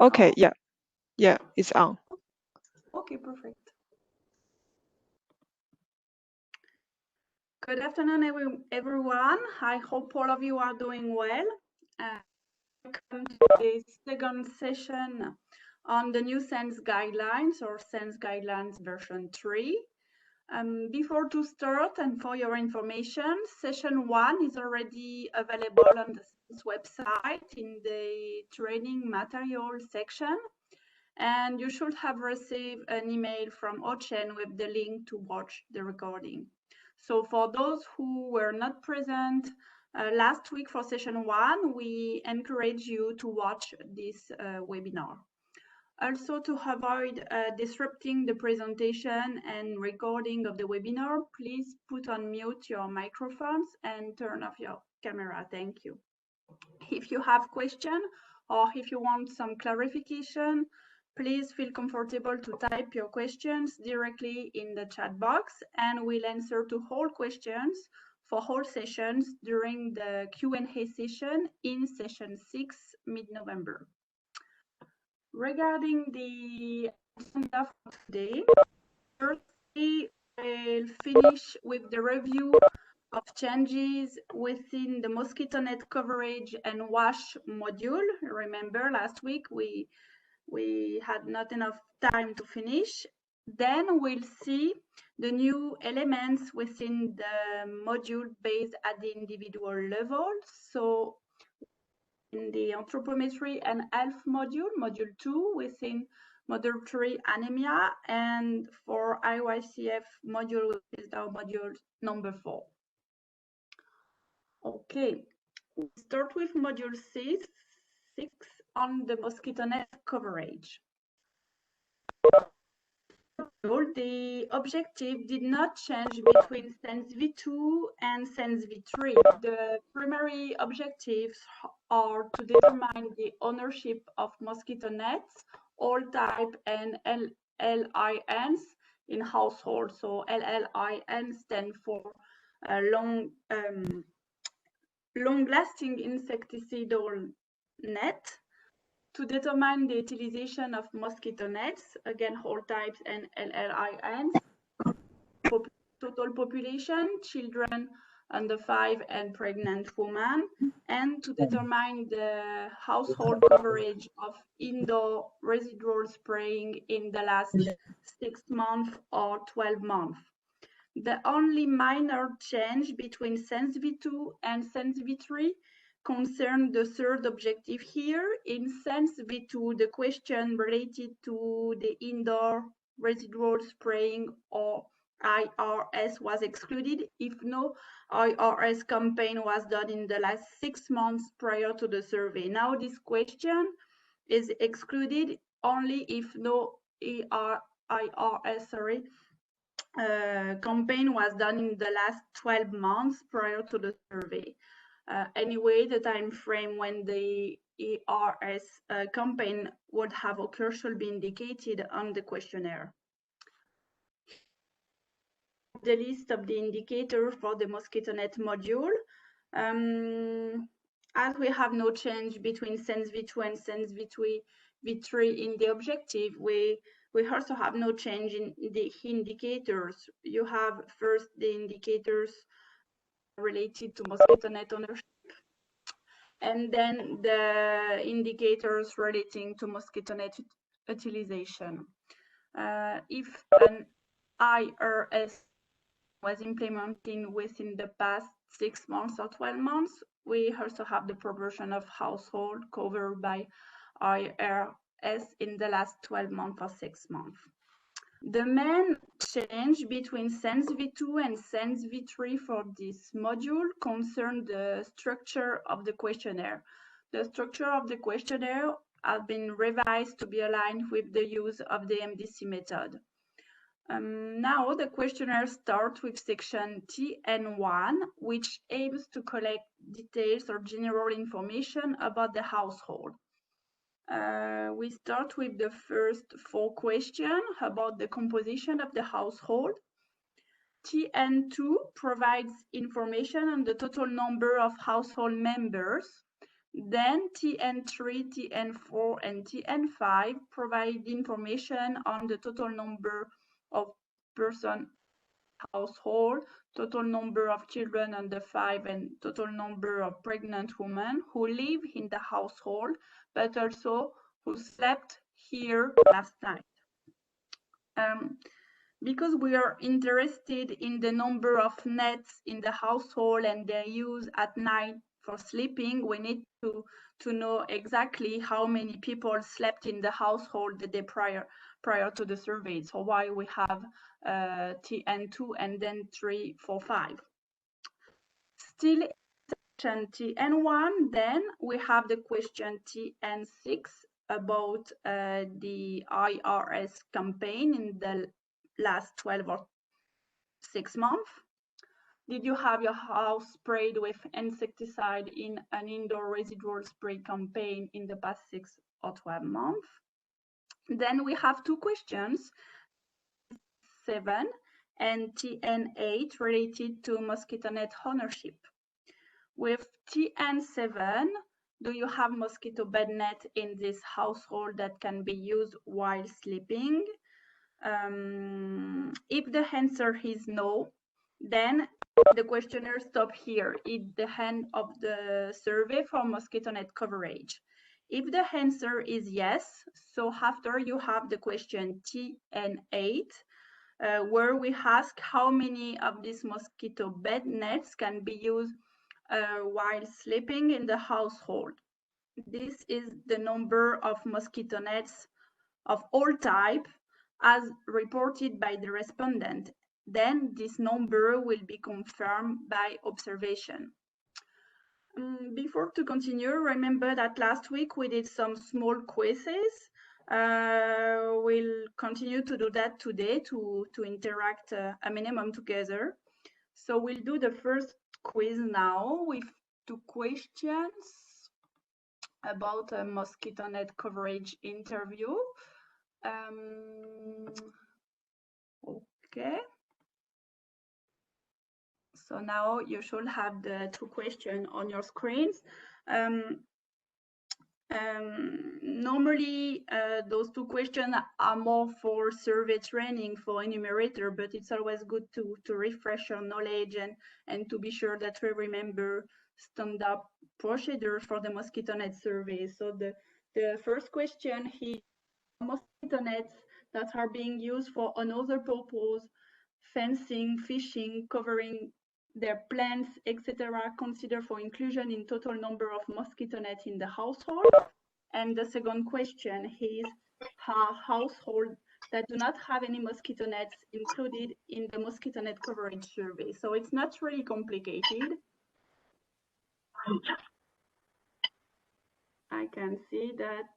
Okay, yeah, it's on. Okay, perfect. Good afternoon, everyone. I hope all of you are doing well. Welcome to this second session on the new SENS guidelines, or SENS guidelines version 3. Before to start, and for your information, session 1 is already available on the SENS website in the training material section. And you should have received an email from Ochen with the link to watch the recording. So for those who were not present last week for session 1, we encourage you to watch this webinar. Also, to avoid disrupting the presentation and recording of the webinar, please put on mute your microphones and turn off your camera. Thank you. If you have questions or if you want some clarification, please feel comfortable to type your questions directly in the chat box, and we'll answer to all questions for all sessions during the Q&A session in session 6, mid-November. Regarding the agenda for today, first we will finish with the review of changes within the mosquito net coverage and wash module. Remember last week we had not enough time to finish. Then we'll see the new elements within the module based at the individual level. So in the anthropometry and health module, module 2 within module 3 anemia, and for IYCF module, which is now module number 4. Okay, we start with module 6 on the mosquito net coverage. The objective did not change between SENS V2 and SENS V3. The primary objectives are to determine the ownership of mosquito nets, all type, and LLINs in households. So LLIN stand for long-lasting insecticidal net. To determine the utilization of mosquito nets, again, whole types and LLINs, total population, children under 5 and pregnant women, and to determine the household coverage of indoor residual spraying in the last 6 months or 12 months. The only minor change between SENS V2 and SENS V3 concern the third objective here. In SENS V2, the question related to the indoor residual spraying or IRS was excluded if no IRS campaign was done in the last 6 months prior to the survey. Now this question is excluded only if no IRS campaign was done in the last 12 months prior to the survey. Anyway, the time frame when the ERS campaign would have occurred should be indicated on the questionnaire. The list of the indicators for the mosquito net module. As we have no change between SENS V2 and SENS V3 in the objective, we also have no change in the indicators. You have first the indicators related to mosquito net ownership, and then the indicators relating to mosquito net utilization. If an IRS was implemented within the past 6 months or 12 months, we also have the proportion of household covered by IRS in the last 12 months or 6 months. The main change between SENS V2 and SENS V3 for this module concerned the structure of the questionnaire. The structure of the questionnaire has been revised to be aligned with the use of the MDC method. Now the questionnaire starts with section TN1, which aims to collect details or general information about the household. We start with the first 4 questions about the composition of the household. TN2 provides information on the total number of household members. Then TN3, TN4, and TN5 provide information on the total number of person household, total number of children under 5, and total number of pregnant women who live in the household, but also who slept here last night. Because we are interested in the number of nets in the household and their use at night for sleeping, we need to know exactly how many people slept in the household the day prior to the survey. So why we have TN2 and then 3, 4, 5. Still in section TN1, then we have the question TN6 about the IRS campaign in the last 12 or 6 months. Did you have your house sprayed with insecticide in an indoor residual spray campaign in the past 6 or 12 months? Then we have 2 questions, 7 and TN8 related to mosquito net ownership. With TN7, do you have mosquito bed net in this household that can be used while sleeping? If the answer is no, then the questionnaire stops here at the end of the survey for mosquito net coverage. If the answer is yes, so after you have the question TN8, where we ask how many of these mosquito bed nets can be used while sleeping in the household. This is the number of mosquito nets of all type as reported by the respondent. Then this number will be confirmed by observation. Before to continue, remember that last week we did some small quizzes. We'll continue to do that today to interact a minimum together. So we'll do the first quiz now with 2 questions about a mosquito net coverage interview. Okay. So now you should have the 2 questions on your screens. Normally, those 2 questions are more for survey training for enumerator, but it's always good to refresh your knowledge and to be sure that we remember standard procedures for the mosquito net survey. So the first question is mosquito nets that are being used for another purpose, fencing, fishing, covering their plants, etc., considered for inclusion in total number of mosquito nets in the household. And the second question is household that do not have any mosquito nets included in the mosquito net coverage survey. So it's not really complicated. I can see that,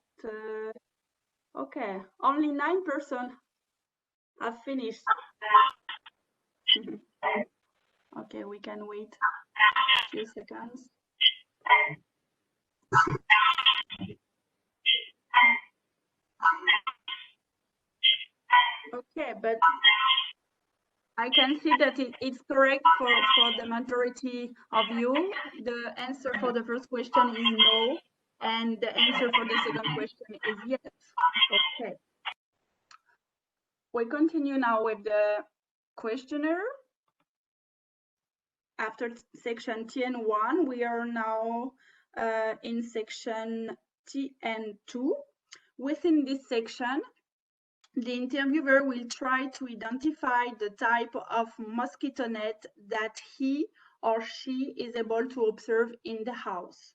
okay, only 9% have finished. Okay, we can wait a few seconds. Okay, but I can see that it's correct for the majority of you. The answer for the first question is no, and the answer for the second question is yes. Okay. We continue now with the questionnaire. After section TN1, we are now in section TN2. Within this section, the interviewer will try to identify the type of mosquito net that he or she is able to observe in the house.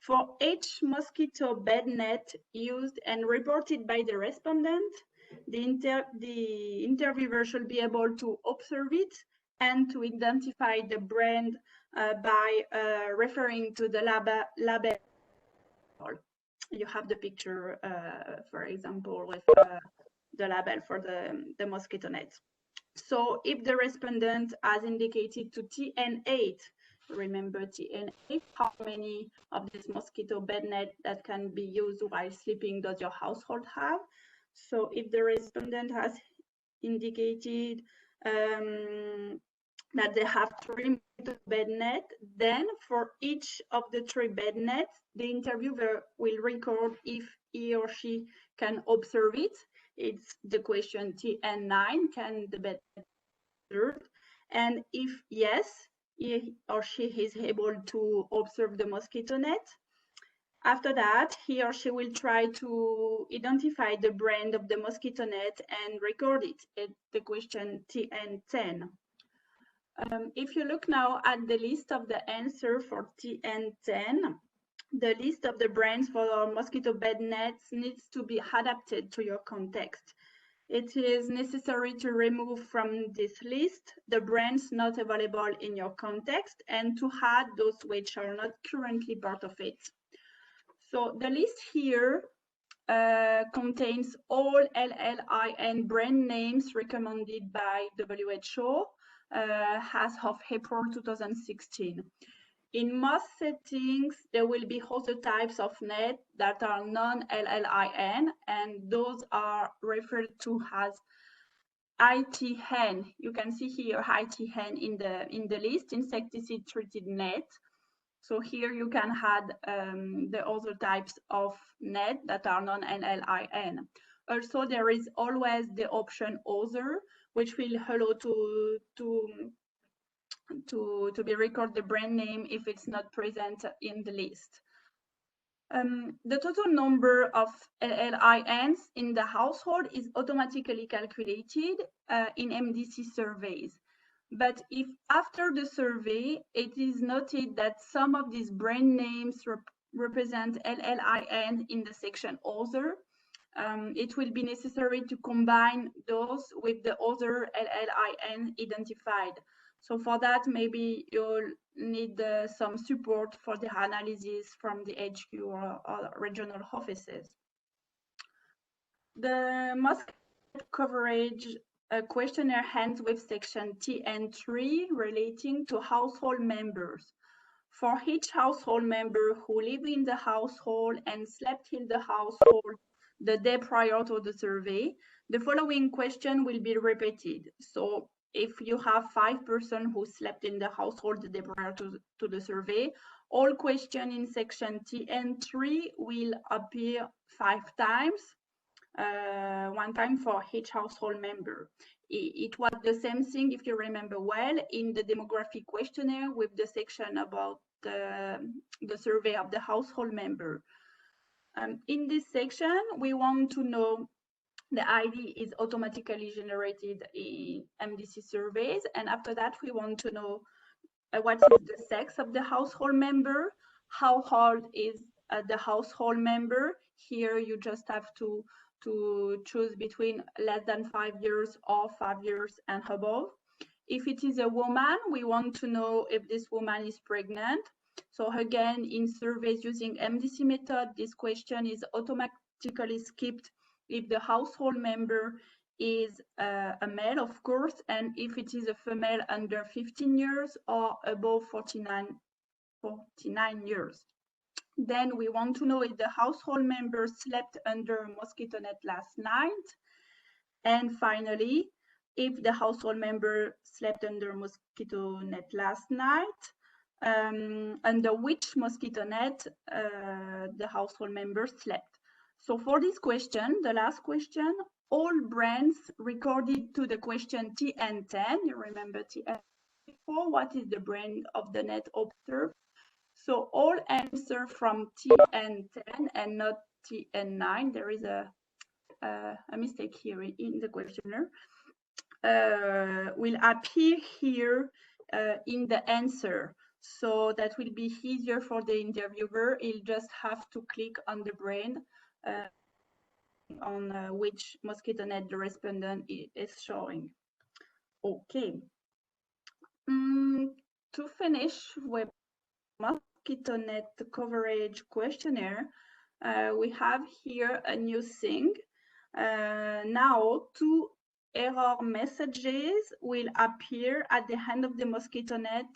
For each mosquito bed net used and reported by the respondent, the interviewer should be able to observe it and to identify the brand by referring to the label. You have the picture, for example, with the label for the mosquito net. So if the respondent has indicated to TN8, remember TN8, how many of this mosquito bed net that can be used while sleeping does your household have? So if the respondent has indicated that they have 3 bed nets. Then for each of the 3 bed nets, the interviewer will record if he or she can observe it. It's the question TN9, can the bed net be observed? And if yes, he or she is able to observe the mosquito net. After that, he or she will try to identify the brand of the mosquito net and record it at the question TN10. If you look now at the list of the answer for TN10, the list of the brands for mosquito bed nets needs to be adapted to your context. It is necessary to remove from this list the brands not available in your context and to add those which are not currently part of it. So the list here contains all LLIN brand names recommended by WHO as of April 2016. In most settings, there will be other types of net that are non-LLIN, and those are referred to as ITN. You can see here ITN in the list, insecticide treated net. So here you can add the other types of net that are non-LLIN. Also, there is always the option other, which will allow to be record the brand name if it's not present in the list. The total number of LLINs in the household is automatically calculated in MDC surveys. But if after the survey, it is noted that some of these brand names represent LLIN in the section other, it will be necessary to combine those with the other LLIN identified. So for that, maybe you'll need some support for the analysis from the HQ or regional offices. The mosquito coverage questionnaire ends with section TN3 relating to household members. For each household member who lived in the household and slept in the household the day prior to the survey, the following question will be repeated. So if you have 5 persons who slept in the household the day prior to the survey, all questions in section TN3 will appear 5 times. 1 time for each household member. It was the same thing, if you remember well, in the demographic questionnaire with the section about the survey of the household member. In this section, we want to know the ID is automatically generated in MDC surveys, and after that, we want to know what is the sex of the household member, how old is the household member. Here, you just have to choose between less than 5 years or 5 years and above. If it is a woman, we want to know if this woman is pregnant. So again, in surveys using MDC method, this question is automatically skipped if the household member is a male, of course, and if it is a female under 15 years or above 49 years. Then we want to know if the household member slept under a mosquito net last night. And finally, if the household member slept under a mosquito net last night, under which mosquito net the household member slept. So for this question, the last question, all brands recorded to the question TN10, you remember TN before, what is the brand of the net observed? So all answer from TN10 and not TN9. There is a mistake here in the questionnaire. Will appear here in the answer. So that will be easier for the interviewer. He'll just have to click on the brand on which mosquito net the respondent is showing. Okay. To finish with mosquito net coverage questionnaire, we have here a new thing. Now, 2 error messages will appear at the end of the mosquito net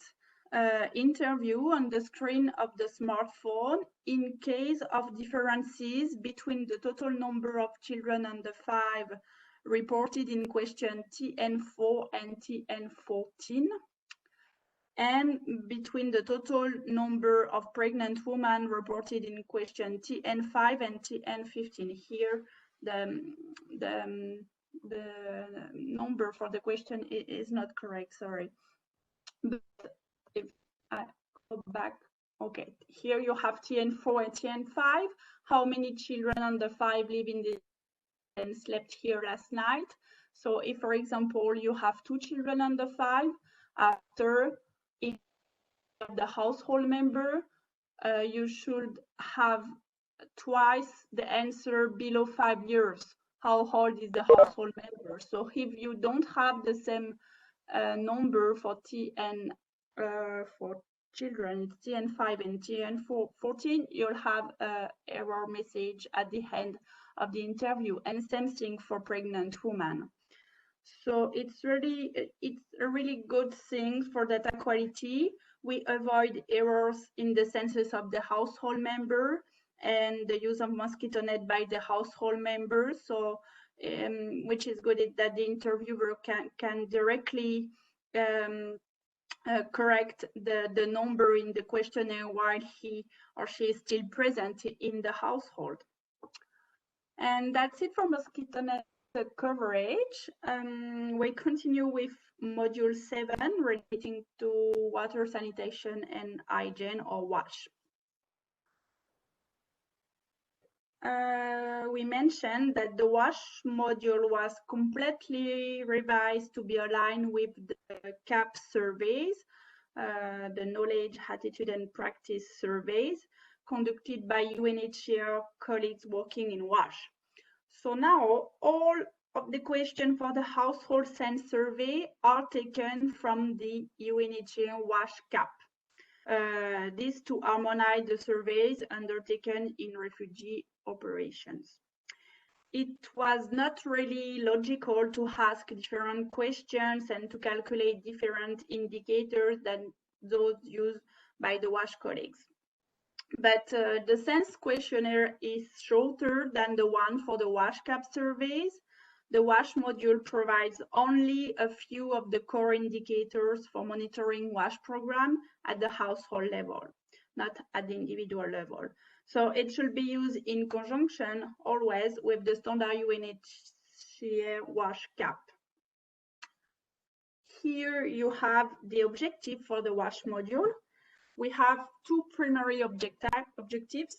interview on the screen of the smartphone in case of differences between the total number of children under 5 reported in question TN4 and TN14. and between the total number of pregnant women reported in question TN5 and TN15. Here, the number for the question is not correct, sorry. But if I go back, okay, here you have TN4 and TN5. How many children under 5 live in the and slept here last night? So if, for example, you have 2 children under 5, after the household member, you should have twice the answer below 5 years. How old is the household member? So if you don't have the same number for TN for children, it's TN5 and TN14, you'll have an error message at the end of the interview, and same thing for pregnant women. So it's a really good thing for data quality. We avoid errors in the census of the household member and the use of Mosquito net by the household member. So which is good that the interviewer can directly correct the number in the questionnaire while he or she is still present in the household. And that's it for Mosquito net coverage. We continue with module 7 relating to water sanitation and hygiene, or WASH. We mentioned that the WASH module was completely revised to be aligned with the CAP surveys, the knowledge, attitude, and practice surveys conducted by UNHCR colleagues working in WASH. So now all of the questions for the household SENS survey are taken from the UNHCR WASH CAP. This to harmonize the surveys undertaken in refugee operations. It was not really logical to ask different questions and to calculate different indicators than those used by the WASH colleagues. But the SENS questionnaire is shorter than the one for the WASH CAP surveys. The WASH module provides only a few of the core indicators for monitoring WASH program at the household level, not at the individual level. So it should be used in conjunction always with the standard UNHCR WASH CAP. Here you have the objective for the WASH module. We have 2 primary objectives: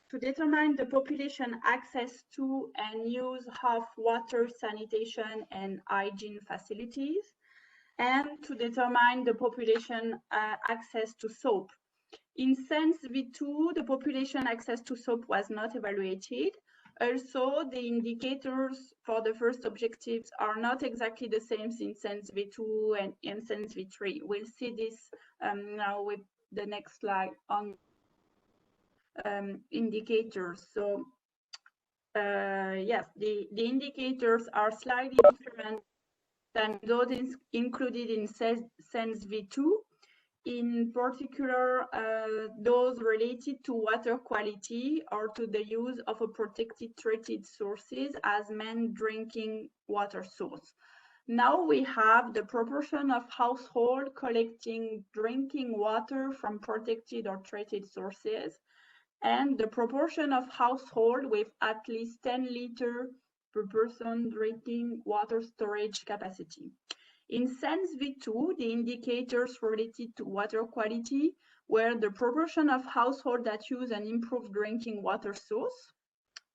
to determine the population access to and use of water, sanitation, and hygiene facilities, and to determine the population access to soap. In SENS V2, the population access to soap was not evaluated. Also, the indicators for the first objectives are not exactly the same in SENS V2 and in SENS V3. We'll see this now with the next slide on indicators. So yes, the indicators are slightly different than those included in SENS V2. In particular, those related to water quality or to the use of a protected treated sources as main drinking water source. Now we have the proportion of household collecting drinking water from protected or treated sources, and the proportion of household with at least 10 liters per person drinking water storage capacity. In SENS V2, the indicators related to water quality were the proportion of households that use an improved drinking water source.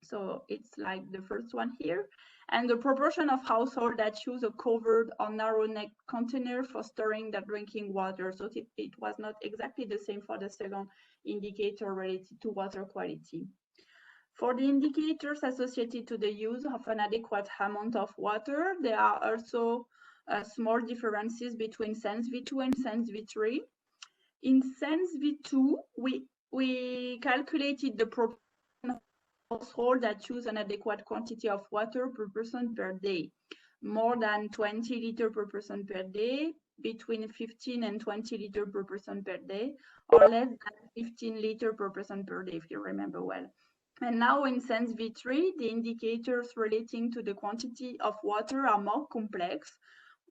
So it's like the first one here. And the proportion of households that use a covered or narrow neck container for storing their drinking water. So it was not exactly the same for the second indicator related to water quality. For the indicators associated to the use of an adequate amount of water, there are also small differences between SENS V2 and SENS V3. In SENS V2, we calculated the proportion of households that use an adequate quantity of water per person per day, more than 20 liters per person per day, between 15 and 20 liters per person per day, or less than 15 liters per person per day, if you remember well. And now in SENS V3, the indicators relating to the quantity of water are more complex.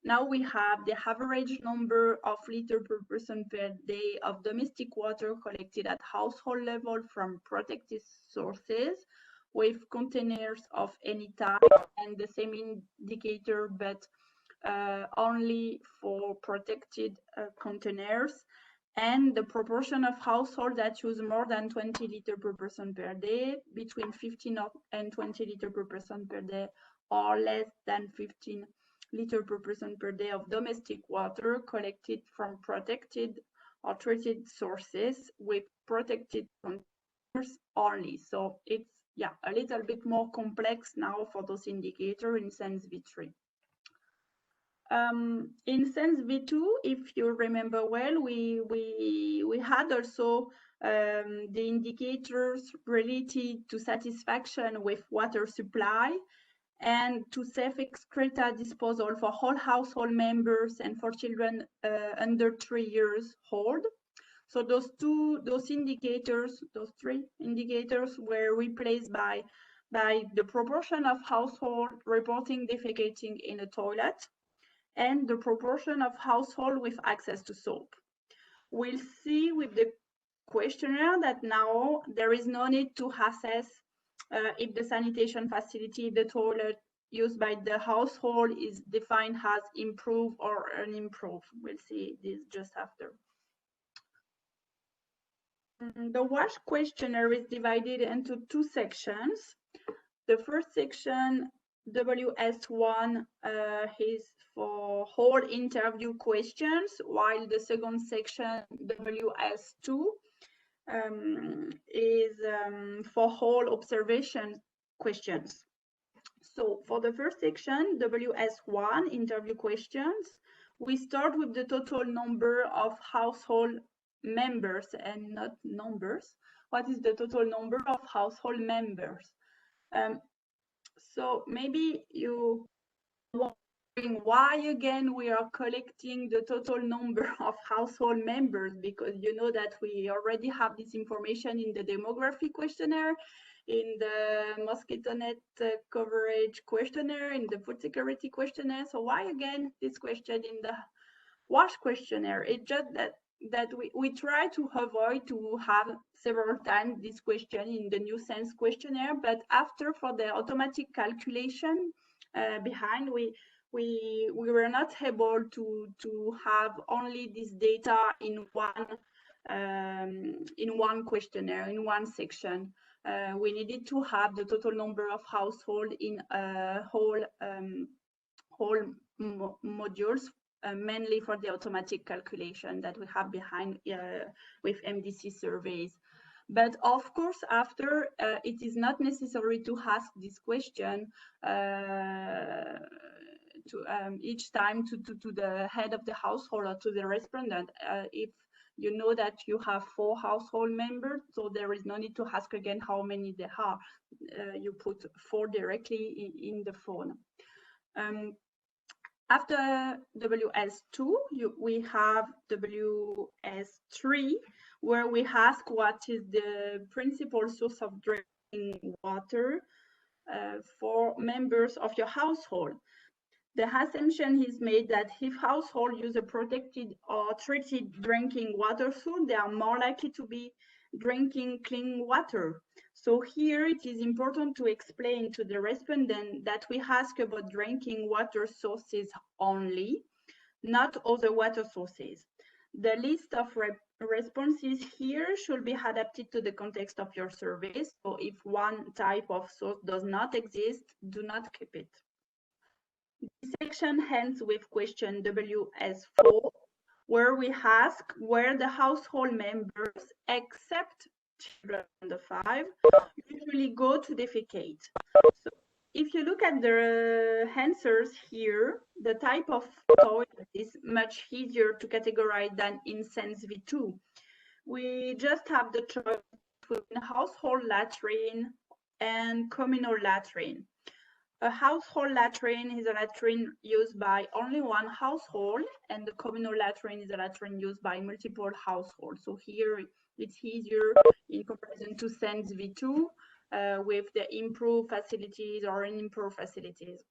Now we have the average number of liters per person per day of domestic water collected at household level from protected sources with containers of any type, and the same indicator, but only for protected containers, and the proportion of households that use more than 20 liters per person per day, between 15 and 20 liters per person per day, or less than 15 liters per person per day of domestic water collected from protected or treated sources with protected containers only. So it's a little bit more complex now for those indicators in SENS v3. In SENS v2, if you remember well, we had also the indicators related to satisfaction with water supply and to safe excreta disposal for all household members and for children under 3 years old. So those indicators, those 3 indicators, were replaced by the proportion of household reporting defecating in a toilet and the proportion of household with access to soap. We'll see with the questionnaire that now there is no need to assess if the sanitation facility, the toilet used by the household is defined as improved or unimproved. We'll see this just after. The WASH questionnaire is divided into 2 sections. The first section, WS1, is for whole interview questions, while the second section, WS2, is for whole observation questions. So for the first section, WS1, interview questions, we start with the total number of household members and not numbers. What is the total number of household members? So maybe you wondering why again we are collecting the total number of household members, because you know that we already have this information in the demography questionnaire, in the Mosquito net coverage questionnaire, in the food security questionnaire. So why again this question in the WASH questionnaire? It's just that we try to avoid to have several times this question in the new SENS questionnaire, but after, for the automatic calculation behind, we were not able to have only this data in one questionnaire, in one section. We needed to have the total number of households in whole modules, mainly for the automatic calculation that we have behind with MDC surveys. But of course, after, it is not necessary to ask this question each time to the head of the household or to the respondent. If you know that you have 4 household members, so there is no need to ask again how many there are. You put 4 directly in the phone. After WS2, we have WS3, where we ask what is the principal source of drinking water for members of your household. The assumption is made that if household use a protected or treated drinking water source, they are more likely to be drinking clean water. So here it is important to explain to the respondent that we ask about drinking water sources only, not other water sources. The list of responses here should be adapted to the context of your survey. So if one type of source does not exist, do not keep it. This section ends with question WS4, where we ask where the household members, except children under 5, usually go to defecate. So if you look at the answers here, the type of toilet is much easier to categorize than in SENS v2. We just have the choice between household latrine and communal latrine. A household latrine is a latrine used by only one household, and the communal latrine is a latrine used by multiple households. So here it's easier in comparison to SENS v2 with the improved facilities or unimproved facilities.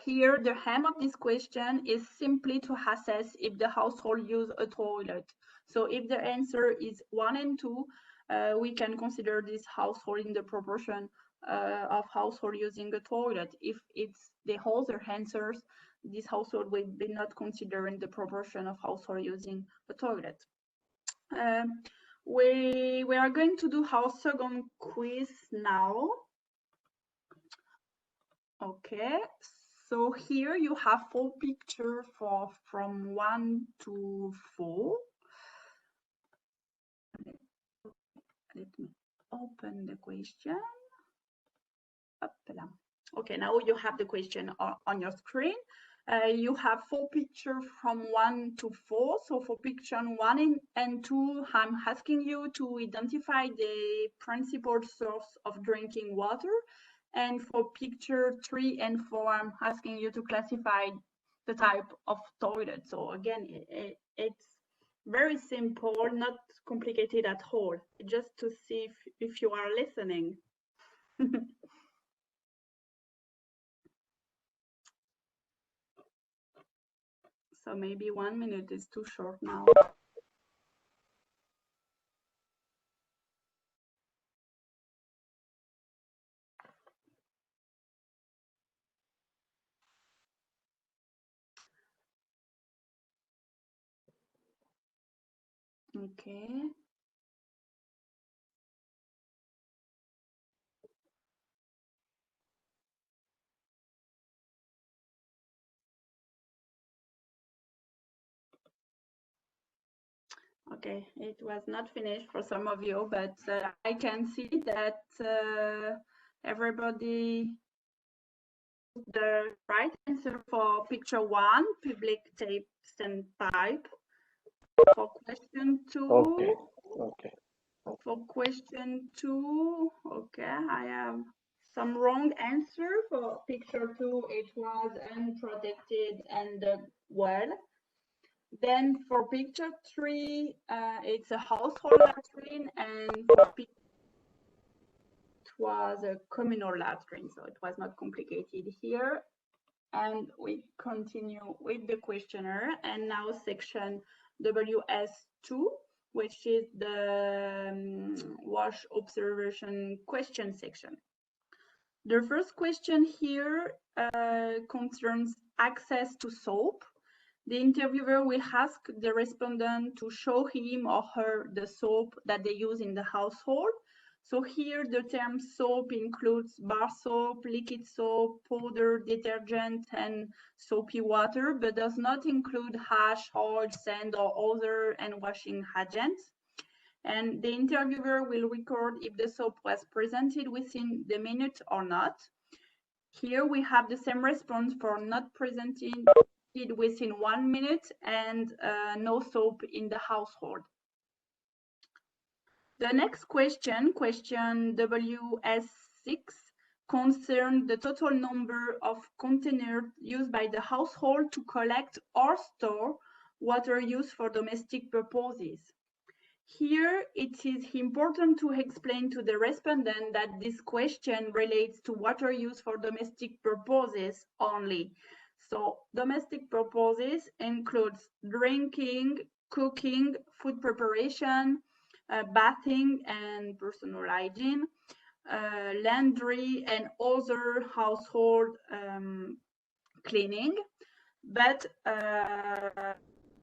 Here, the aim of this question is simply to assess if the household use a toilet. So if the answer is 1 and 2, we can consider this household in the proportion of household using a toilet. If it's the other answers, this household will be not considering the proportion of household using a toilet. We are going to do our second quiz now. Okay, so here you have 4 pictures from 1 to 4. Let me open the question. Okay, now you have the question on your screen. You have 4 pictures from 1 to 4. So for picture 1 and 2, I'm asking you to identify the principal source of drinking water. And for picture 3 and 4, I'm asking you to classify the type of toilet. So again, it's very simple, not complicated at all, just to see if you are listening. So maybe 1 minute is too short now. Okay. Okay, it was not finished for some of you, but I can see that everybody the right answer for picture 1, public tapes and pipe. For question 2, Okay. For question 2, okay, I have some wrong answer. For picture 2, it was unprotected and well. Then for picture 3, it's a household latrine, and for picture it was a communal latrine, so it was not complicated here. And we continue with the questionnaire, and now section WS2, which is the WASH observation question section. The first question here concerns access to soap. The interviewer will ask the respondent to show him or her the soap that they use in the household. So here the term soap includes bar soap, liquid soap, powder, detergent, and soapy water, but does not include hash, oil, sand, or other hand washing agents. And the interviewer will record if the soap was presented within the minute or not. Here we have the same response for not presenting within 1 minute and no soap in the household. The next question, question WS6, concerns the total number of containers used by the household to collect or store water used for domestic purposes. Here, it is important to explain to the respondent that this question relates to water use for domestic purposes only. So, domestic purposes includes drinking, cooking, food preparation, bathing and personal hygiene, laundry and other household cleaning. But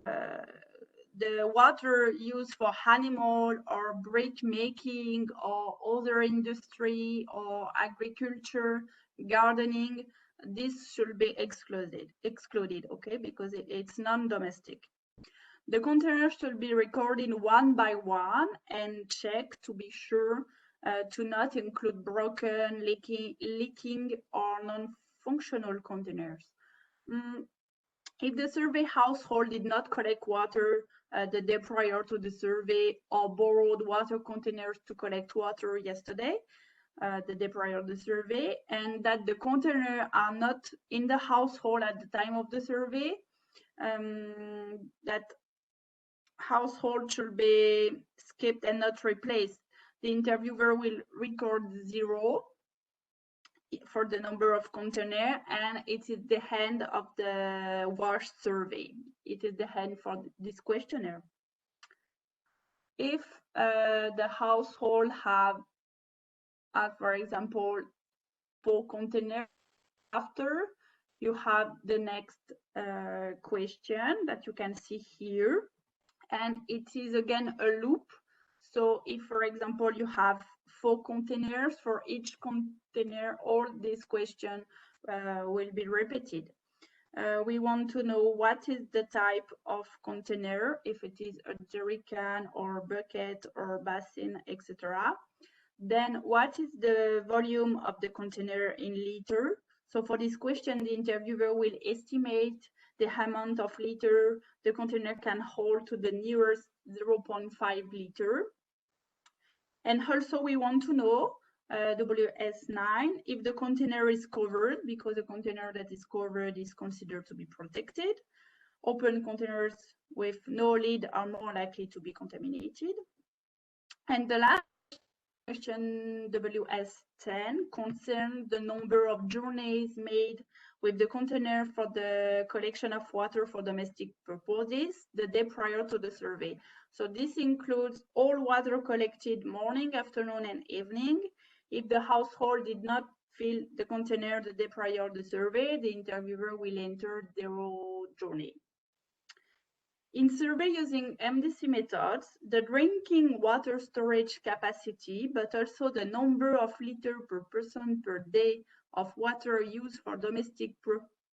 the water used for animal or brick making or other industry or agriculture, gardening, this should be excluded, okay, because it's non-domestic. The containers should be recorded 1 by 1 and checked to be sure to not include broken, leaking or non-functional containers. If the survey household did not collect water the day prior to the survey or borrowed water containers to collect water yesterday, the day prior to the survey, and that the containers are not in the household at the time of the survey, that household should be skipped and not replaced. The interviewer will record 0 for the number of containers, and it is the end of the WASH survey. It is the end for this questionnaire. If the household have, for example, 4 containers, after you have the next question that you can see here, and it is again a loop. So if, for example, you have 4 containers, for each container, all these questions will be repeated. We want to know what is the type of container, if it is a jerry can or bucket or basin, etc. Then what is the volume of the container in liter? So for this question, the interviewer will estimate the amount of liter the container can hold to the nearest 0.5 liter. And also we want to know, WS9, if the container is covered, because a container that is covered is considered to be protected. Open containers with no lid are more likely to be contaminated. And the last question, WS10, concerns the number of journeys made with the container for the collection of water for domestic purposes the day prior to the survey. So this includes all water collected morning, afternoon, and evening. If the household did not fill the container the day prior to the survey, the interviewer will enter 0 journey. In survey using MDC methods, the drinking water storage capacity, but also the number of liters per person per day of water used for domestic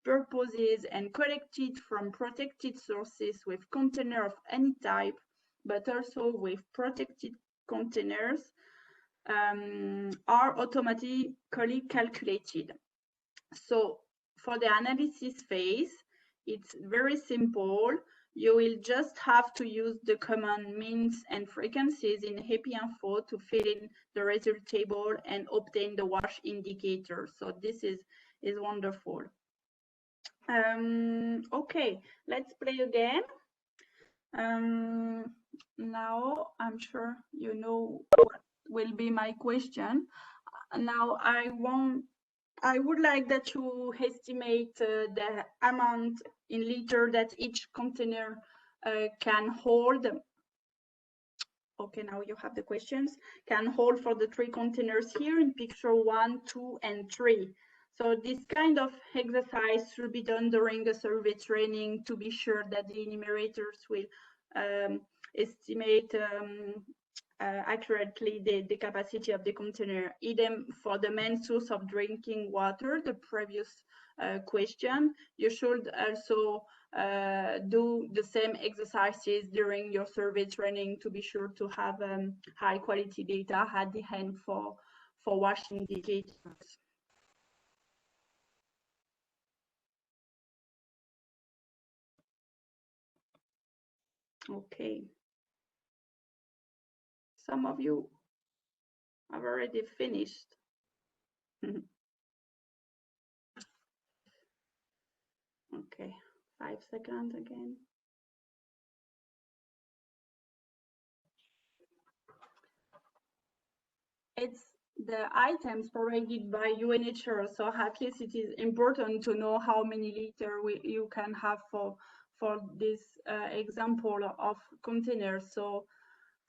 purposes and collected from protected sources with container of any type, but also with protected containers, are automatically calculated. So for the analysis phase, it's very simple. You will just have to use the command means and frequencies in HappyInfo to fill in the result table and obtain the WASH indicator. So this is wonderful. Okay, let's play again. Now I'm sure you know what will be my question. Now I would like that you estimate the amount in liter that each container can hold. Okay, now you have the questions. Can hold for the 3 containers here in picture 1, 2, and 3. So this kind of exercise should be done during a survey training to be sure that the enumerators will estimate accurately the capacity of the container. Idem for the main source of drinking water, the previous question. You should also do the same exercises during your survey training to be sure to have high quality data at the end for WASH indicators. Okay. Some of you have already finished. Okay, 5 seconds again. It's the items provided by UNHCR, so at least it is important to know how many liters you can have for this example of containers. So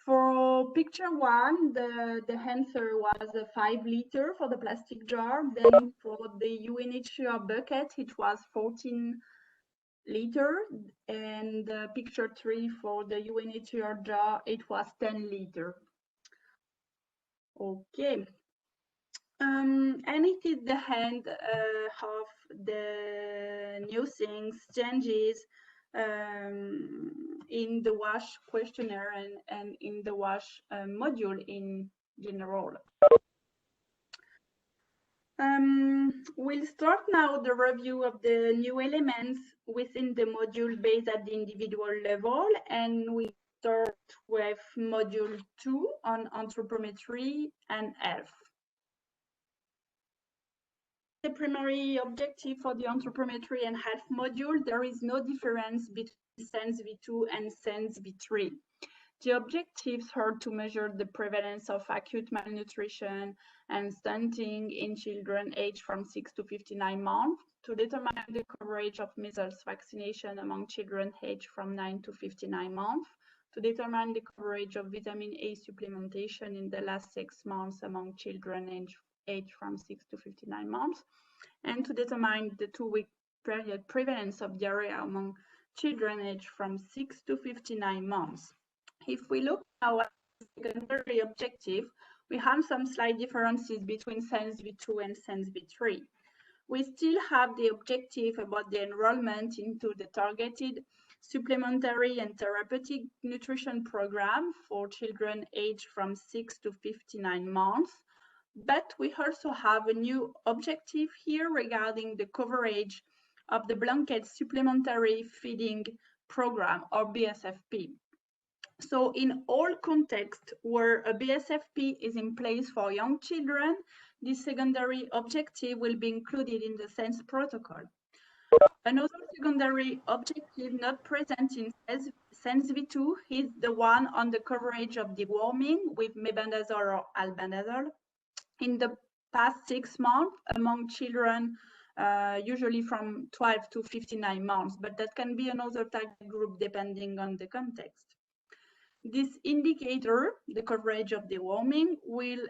for picture 1, the answer was 5 liters for the plastic jar. Then for the UNHCR bucket, it was 14 liters. And picture 3 for the UNHCR jar, it was 10 liters. Okay. And it is the end of the new things, changes in the WASH questionnaire and in the WASH module in general. We'll start now the review of the new elements within the module based at the individual level, and we start with module 2 on anthropometry and health. The primary objective for the anthropometry and health module, there is no difference between SENS V2 and SENS V3. The objectives are to measure the prevalence of acute malnutrition and stunting in children aged from 6 to 59 months, to determine the coverage of measles vaccination among children aged from 9 to 59 months, to determine the coverage of vitamin A supplementation in the last 6 months among children aged from 6 to 59 months, and to determine the 2-week period prevalence of diarrhea among children aged from 6 to 59 months. If we look now at the secondary objective, we have some slight differences between SENS V2 and SENS V3. We still have the objective about the enrollment into the targeted supplementary and therapeutic nutrition program for children aged from 6 to 59 months. But we also have a new objective here regarding the coverage of the blanket supplementary feeding program, or BSFP. So in all contexts where a BSFP is in place for young children, this secondary objective will be included in the SENS protocol. Another secondary objective not present in SENS V2 is the one on the coverage of deworming with mebendazole or albendazole in the past 6 months among children, usually from 12 to 59 months, but that can be another target group depending on the context. This indicator, the coverage of deworming, will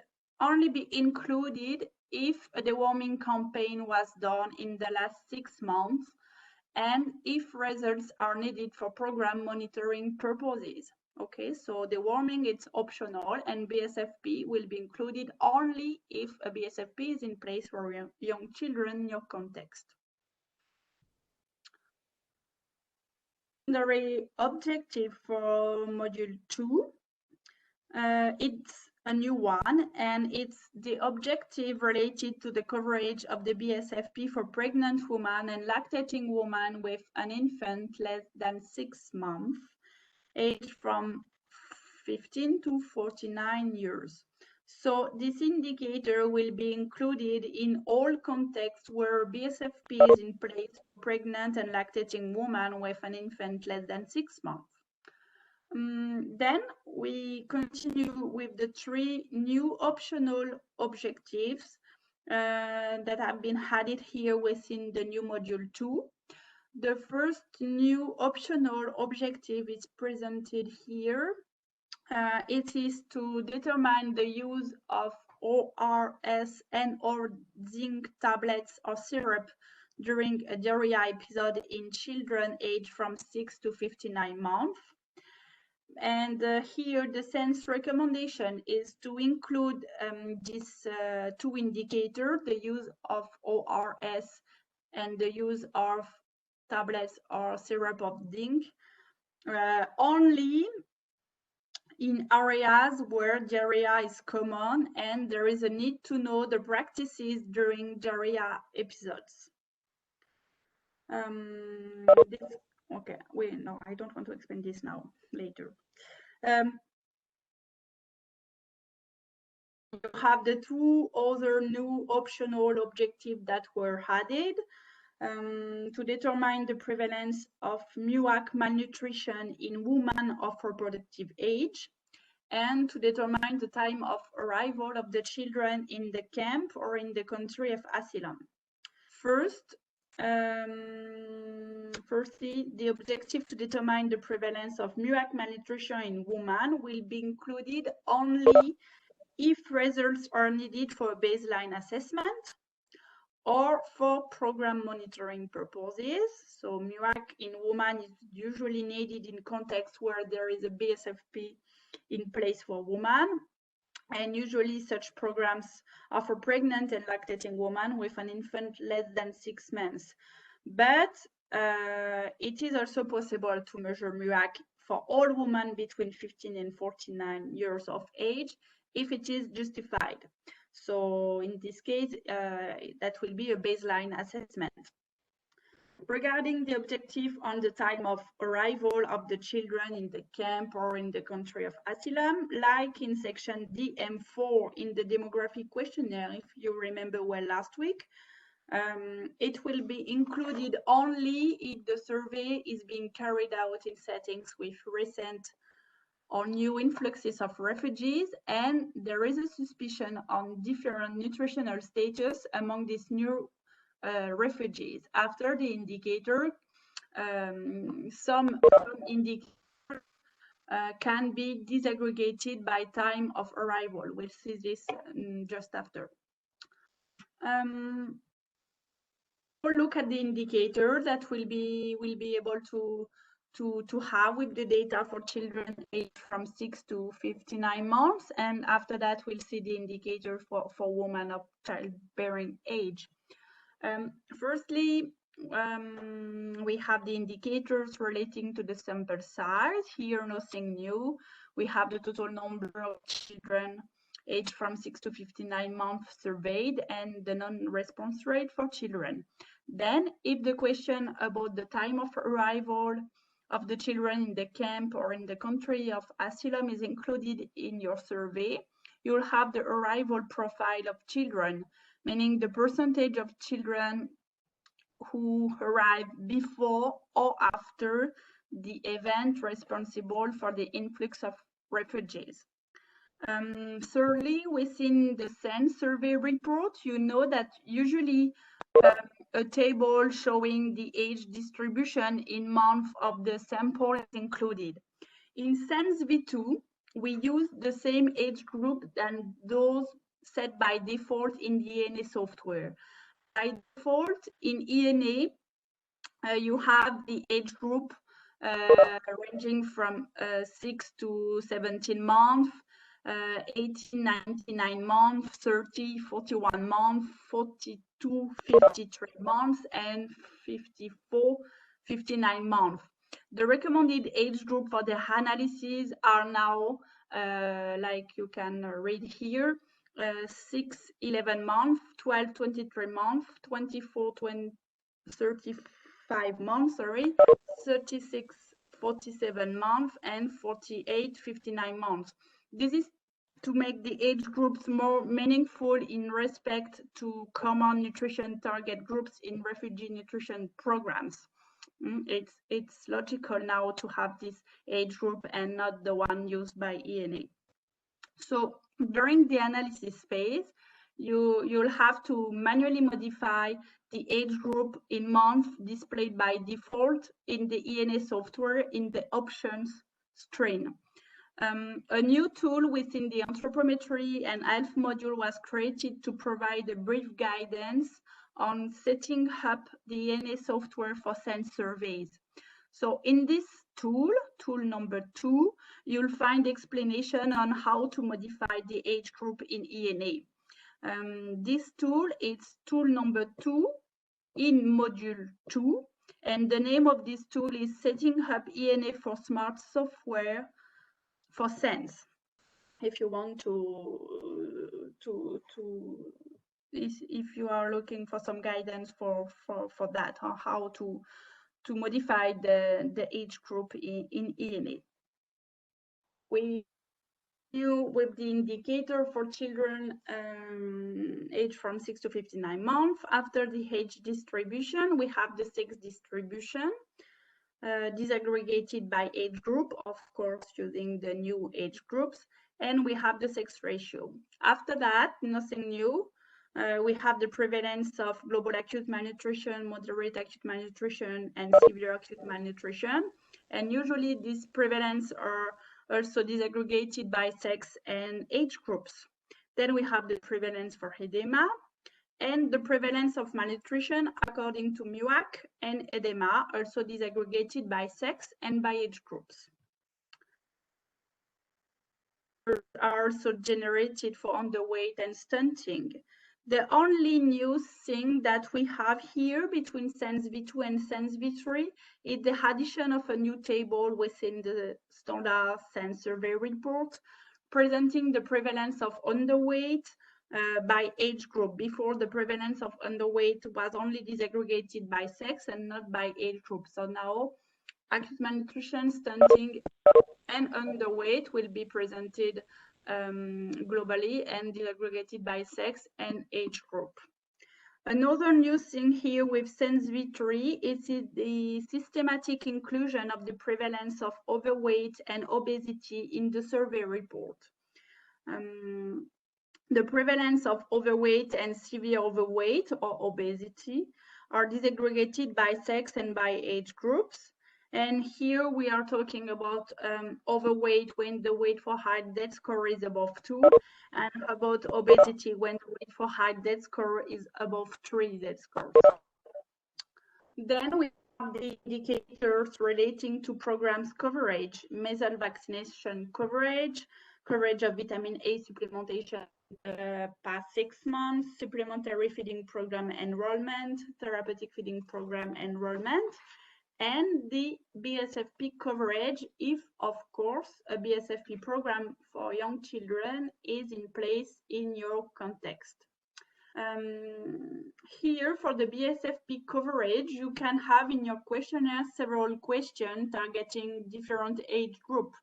only be included if a deworming campaign was done in the last 6 months and if results are needed for program monitoring purposes. Okay, so deworming is optional and BSFP will be included only if a BSFP is in place for young children in your context. Secondary objective for module 2, it's a new one, and it's the objective related to the coverage of the BSFP for pregnant women and lactating women with an infant less than 6 months, aged from 15 to 49 years. So this indicator will be included in all contexts where BSFP is in place for pregnant and lactating women with an infant less than 6 months. Then we continue with the 3 new optional objectives that have been added here within the new module 2. The first new optional objective is presented here. It is to determine the use of ORS and/or zinc tablets or syrup during a diarrhea episode in children aged from 6 to 59 months. And here the SENS recommendation is to include these 2 indicators, the use of ORS and the use of tablets or syrup of zinc, only in areas where diarrhea is common and there is a need to know the practices during diarrhea episodes. Okay, wait, no, I don't want to explain this now, later. You have the 2 other new optional objectives that were added. To determine the prevalence of MUAC malnutrition in women of reproductive age, and to determine the time of arrival of the children in the camp or in the country of asylum. Firstly, the objective to determine the prevalence of MUAC malnutrition in women will be included only if results are needed for a baseline assessment or for program monitoring purposes. So MUAC in women is usually needed in contexts where there is a BSFP in place for women, and usually such programs are for pregnant and lactating women with an infant less than 6 months. But it is also possible to measure MUAC for all women between 15 and 49 years of age if it is justified. So in this case, that will be a baseline assessment. Regarding the objective on the time of arrival of the children in the camp or in the country of asylum, like in section DM4 in the demographic questionnaire, if you remember well last week, it will be included only if the survey is being carried out in settings with recent or new influxes of refugees, and there is a suspicion on different nutritional status among these new refugees. After the indicator, some indicators can be disaggregated by time of arrival. We'll see this just after. We'll look at the indicator that we'll be able to have with the data for children aged from 6 to 59 months, and after that we'll see the indicator for women of childbearing age. Firstly, we have the indicators relating to the sample size. Here, nothing new. We have the total number of children aged from 6 to 59 months surveyed and the non-response rate for children. Then, if the question about the time of arrival of the children in the camp or in the country of asylum is included in your survey, you'll have the arrival profile of children, meaning the percentage of children who arrive before or after the event responsible for the influx of refugees. Thirdly, within the SENS survey report, you know that usually a table showing the age distribution in month of the sample is included. In SENS V2, we use the same age group than those set by default in the ENA software. By default, in ENA, you have the age group ranging from 6 to 17 months, 18, 99 months, 30, 41 months, 42, 53 months, and 54, 59 months. The recommended age group for the analysis are now, like you can read here, 6, 11 months, 12, 23 months, 24, 35 months, 36, 47 months, and 48, 59 months. This is to make the age groups more meaningful in respect to common nutrition target groups in refugee nutrition programs. It's logical now to have this age group and not the one used by ENA. So during the analysis phase, you'll have to manually modify the age group in month displayed by default in the ENA software in the options screen. A new tool within the Anthropometry and health module was created to provide a brief guidance on setting up the ENA software for SENS surveys. So in this tool number 2, you'll find explanation on how to modify the age group in ENA. This tool is tool number 2 in module 2, and the name of this tool is Setting Up ENA for Smart Software for SENS. If you want if you are looking for some guidance for that, or how to modify the age group in ENA. We deal with the indicator for children aged from 6 to 59 months. After the age distribution, we have the sex distribution, disaggregated by age group, of course, using the new age groups, and we have the sex ratio. After that, nothing new. We have the prevalence of global acute malnutrition, moderate acute malnutrition, and severe acute malnutrition. And usually these prevalence are also disaggregated by sex and age groups. Then we have the prevalence for edema and the prevalence of malnutrition according to MUAC and edema, also disaggregated by sex and by age groups. Are also generated for underweight and stunting. The only new thing that we have here between SENS V2 and SENS V3 is the addition of a new table within the standard SENS survey report, presenting the prevalence of underweight by age group. Before, the prevalence of underweight was only disaggregated by sex and not by age group. So now, acute malnutrition, stunting, and underweight will be presented globally and disaggregated by sex and age group. Another new thing here with SENS V3 is the systematic inclusion of the prevalence of overweight and obesity in the survey report. The prevalence of overweight and severe overweight or obesity are disaggregated by sex and by age groups. And here we are talking about overweight when the weight for height Z-score is above 2, and about obesity when the weight for height Z-score is above 3 Z-scores. Then we have the indicators relating to programs coverage, measles vaccination coverage, coverage of vitamin A supplementation past 6 months, supplementary feeding program enrollment, therapeutic feeding program enrollment, and the BSFP coverage if, of course, a BSFP program for young children is in place in your context. Here for the BSFP coverage, you can have in your questionnaire several questions targeting different age groups.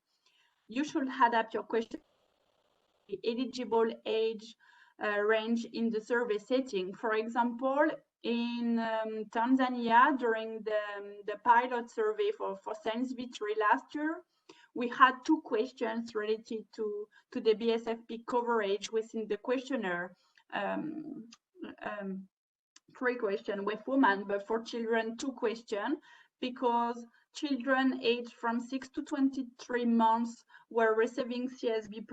You should adapt your question to the eligible age range in the survey setting. For example, in Tanzania, during the pilot survey for SENS V3 last year, we had 2 questions related to the BSFP coverage within the questionnaire. 3 questions with women, but for children 2 questions, because children aged from 6 to 23 months were receiving CSB++,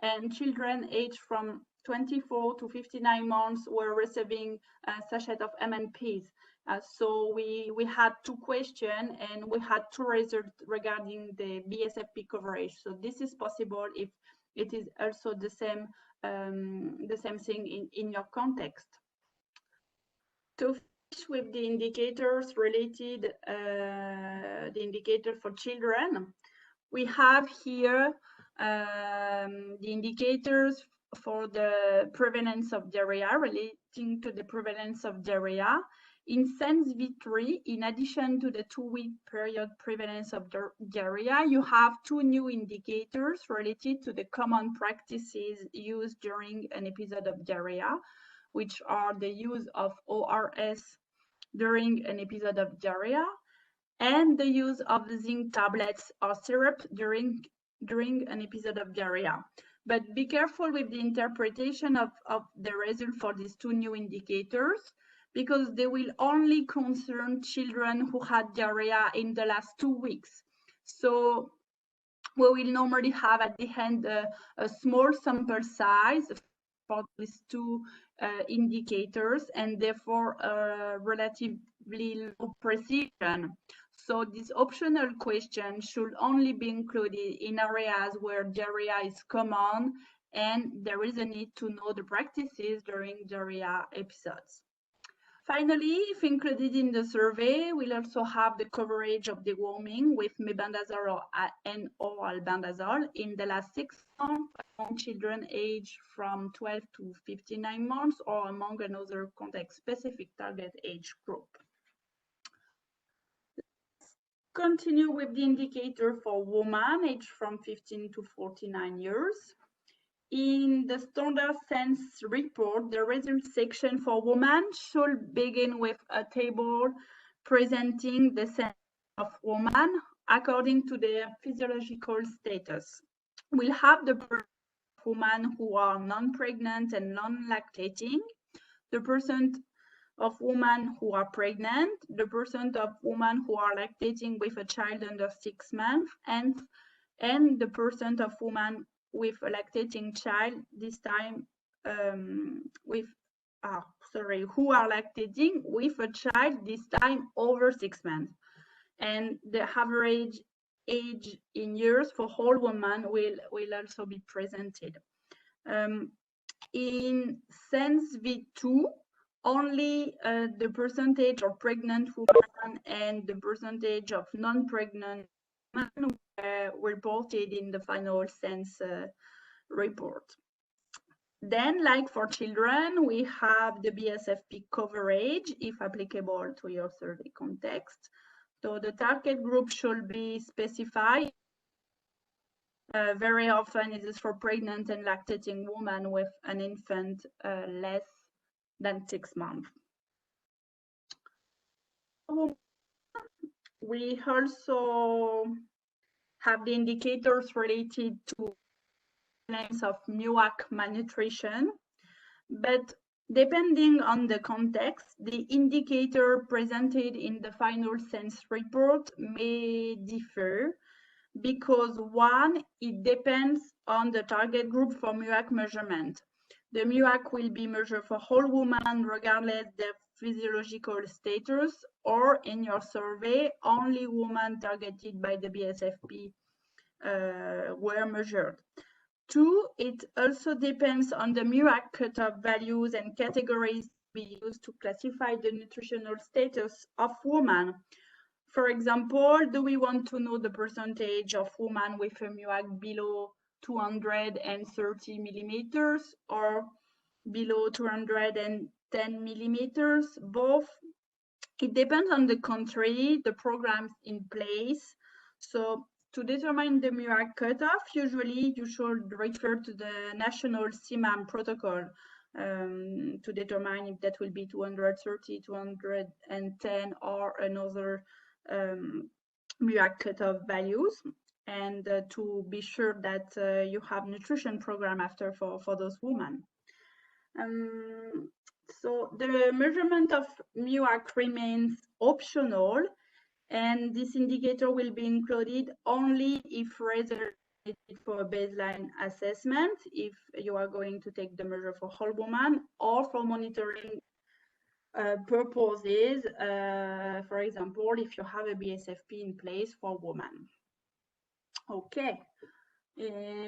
and children aged from 24 to 59 months were receiving a sachet of MNPs. So we had 2 questions and we had 2 results regarding the BSFP coverage. So this is possible if it is also the same thing in your context. To finish with the indicators related, the indicator for children, we have here the indicators for the prevalence of diarrhea, relating to the prevalence of diarrhea. In SENS V3, in addition to the 2-week period prevalence of diarrhea, you have 2 new indicators related to the common practices used during an episode of diarrhea, which are the use of ORS during an episode of diarrhea and the use of zinc tablets or syrup during an episode of diarrhea. But be careful with the interpretation of the result for these 2 new indicators, because they will only concern children who had diarrhea in the last 2 weeks. So we will normally have at the end a small sample size for these 2 indicators, and therefore relatively low precision. So this optional question should only be included in areas where diarrhea is common and there is a need to know the practices during diarrhea episodes. Finally, if included in the survey, we'll also have the coverage of deworming with mebendazole and oral albendazole in the last 6 months among children aged from 12 to 59 months or among another context-specific target age group. Let's continue with the indicator for women aged from 15 to 49 years. In the standard SENS report, the results section for women should begin with a table presenting the SENS of women according to their physiological status. We'll have the women who are non-pregnant and non-lactating, the percent of women who are pregnant, the percent of women who are lactating with a child under 6 months, and the percent of women with a lactating child, this time who are lactating with a child, this time over 6 months. And the average age in years for all women will also be presented. In SENS V2, only the percentage of pregnant women and the percentage of non-pregnant women were reported in the final SENS report. Then, like for children, we have the BSFP coverage, if applicable to your survey context. So the target group should be specified. Very often it is for pregnant and lactating women with an infant less than 6 months. We also have the indicators related to claims of MUAC malnutrition, but depending on the context, the indicator presented in the final SENS report may differ because one, it depends on the target group for MUAC measurement. The MUAC will be measured for all women regardless their physiological status, or in your survey, only women targeted by the BSFP were measured. Two, it also depends on the MUAC cutoff values and categories we use to classify the nutritional status of women. For example, do we want to know the percentage of women with a MUAC below 230 millimeters or below 210 millimeters? Both. It depends on the country, the programs in place. So to determine the MUAC cutoff, usually you should refer to the national CMAM protocol to determine if that will be 230, 210, or another MUAC cutoff values, and to be sure that you have nutrition program after for those women. So the measurement of MUAC remains optional, and this indicator will be included only if reserved for a baseline assessment, if you are going to take the measure for whole woman, or for monitoring purposes, for example, if you have a BSFP in place for women. Okay,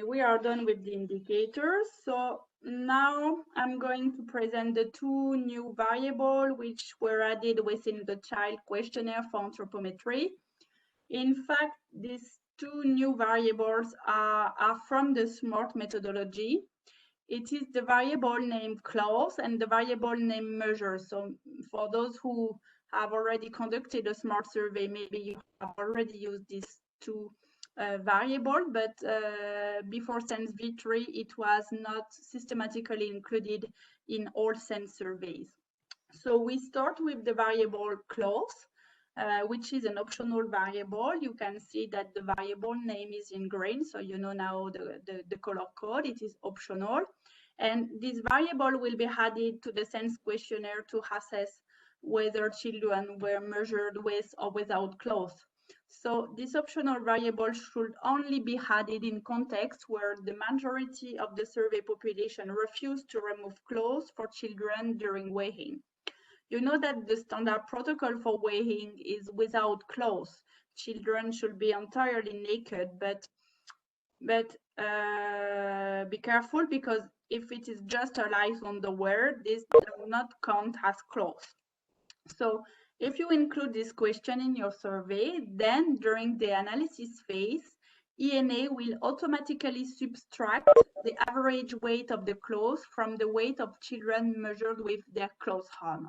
we are done with the indicators. So now I'm going to present the two new variables which were added within the child questionnaire for anthropometry. In fact, these two new variables are from the SMART methodology. It is the variable name clause and the variable name measure. So for those who have already conducted a SMART survey, maybe you have already used these two variable, but before SENS V3, it was not systematically included in all SENS surveys. So we start with the variable clause, which is an optional variable. You can see that the variable name is in green, so you know now the color code. It is optional. And this variable will be added to the SENS questionnaire to assess whether children were measured with or without clause. So this optional variable should only be added in contexts where the majority of the survey population refused to remove clause for children during weighing. You know that the standard protocol for weighing is without clause. Children should be entirely naked, but be careful, because if it is just a light on the wear, this does not count as clause. So if you include this question in your survey, then during the analysis phase, ENA will automatically subtract the average weight of the clause from the weight of children measured with their clause on.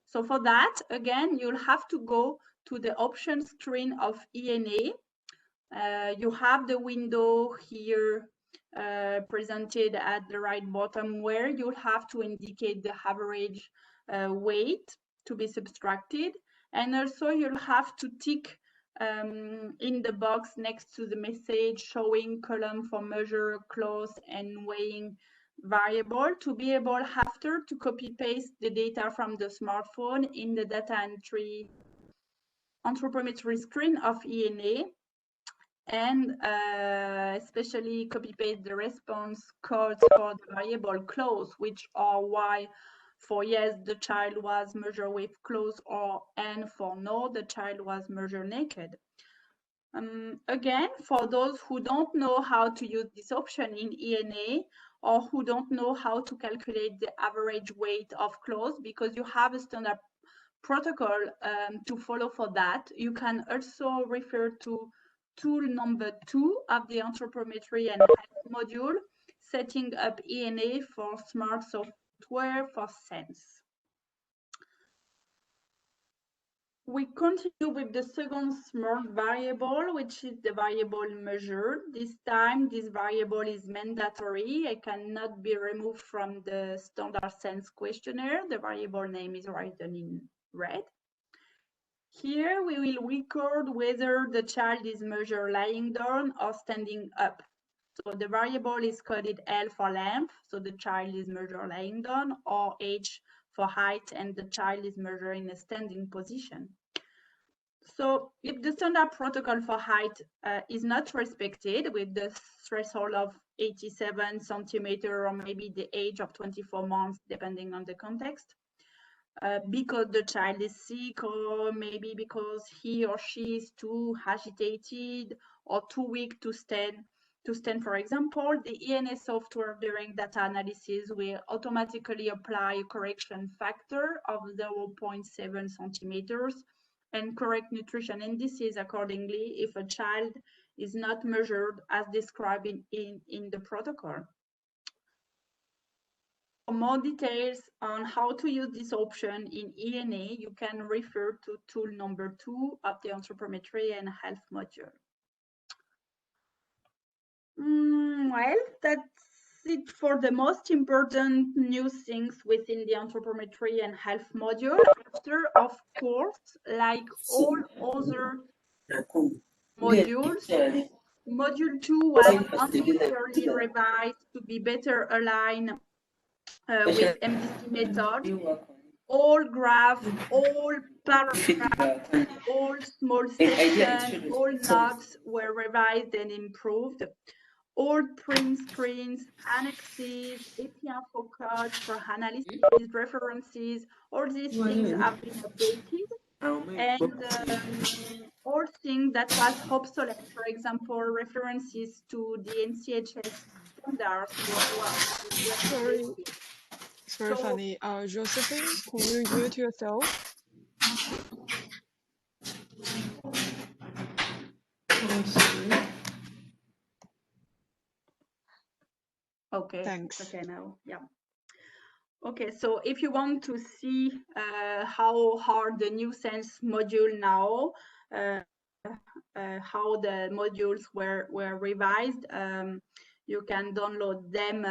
So for that, again, you'll have to go to the options screen of ENA. You have the window here presented at the right bottom, where you'll have to indicate the average weight to be subtracted, and also you'll have to tick in the box next to the message showing column for measure, clause, and weighing variable to be able after to copy paste the data from the smartphone in the data entry anthropometry screen of ENA, and especially copy paste the response codes for the variable clause, which are Y for yes, the child was measured with clause, or N for no, the child was measured naked. Again, for those who don't know how to use this option in ENA, or who don't know how to calculate the average weight of clause, because you have a standard protocol to follow for that, you can also refer to tool number 2 of the anthropometry and health module, setting up ENA for smart software for SENS. We continue with the second SMART variable, which is the variable measured. This time, this variable is mandatory. It cannot be removed from the standard SENS questionnaire. The variable name is written in red. Here, we will record whether the child is measured lying down or standing up. So the variable is coded L for length, so the child is measured lying down, or H for height, and the child is measured in a standing position. So if the standard protocol for height is not respected with the threshold of 87 centimeter or maybe the age of 24 months, depending on the context, because the child is sick or maybe because he or she is too agitated or too weak to stand, for example, the ENA software during data analysis will automatically apply a correction factor of 0.7 centimeters and correct nutrition indices accordingly if a child is not measured as described in the protocol. For more details on how to use this option in ENA, you can refer to tool number 2 of the Anthropometry and Health module. Well, that's it for the most important new things within the Anthropometry and Health module. After, of course, like all other modules, Module 2 was unnecessarily revised to be better aligned with MDC method. All graphs, all paragraphs, all small sections, all notes were revised and improved. All print screens, annexes, API for codes for analysis, references, all these things have been updated. And all things that was obsolete, for example, references to the NCHS standards were Sorry, Fanny. Josephine, can you mute yourself? Okay. Thanks. Okay, now, yeah. Okay, so if you want to see how hard the new SENS module now, how the modules were revised, you can download them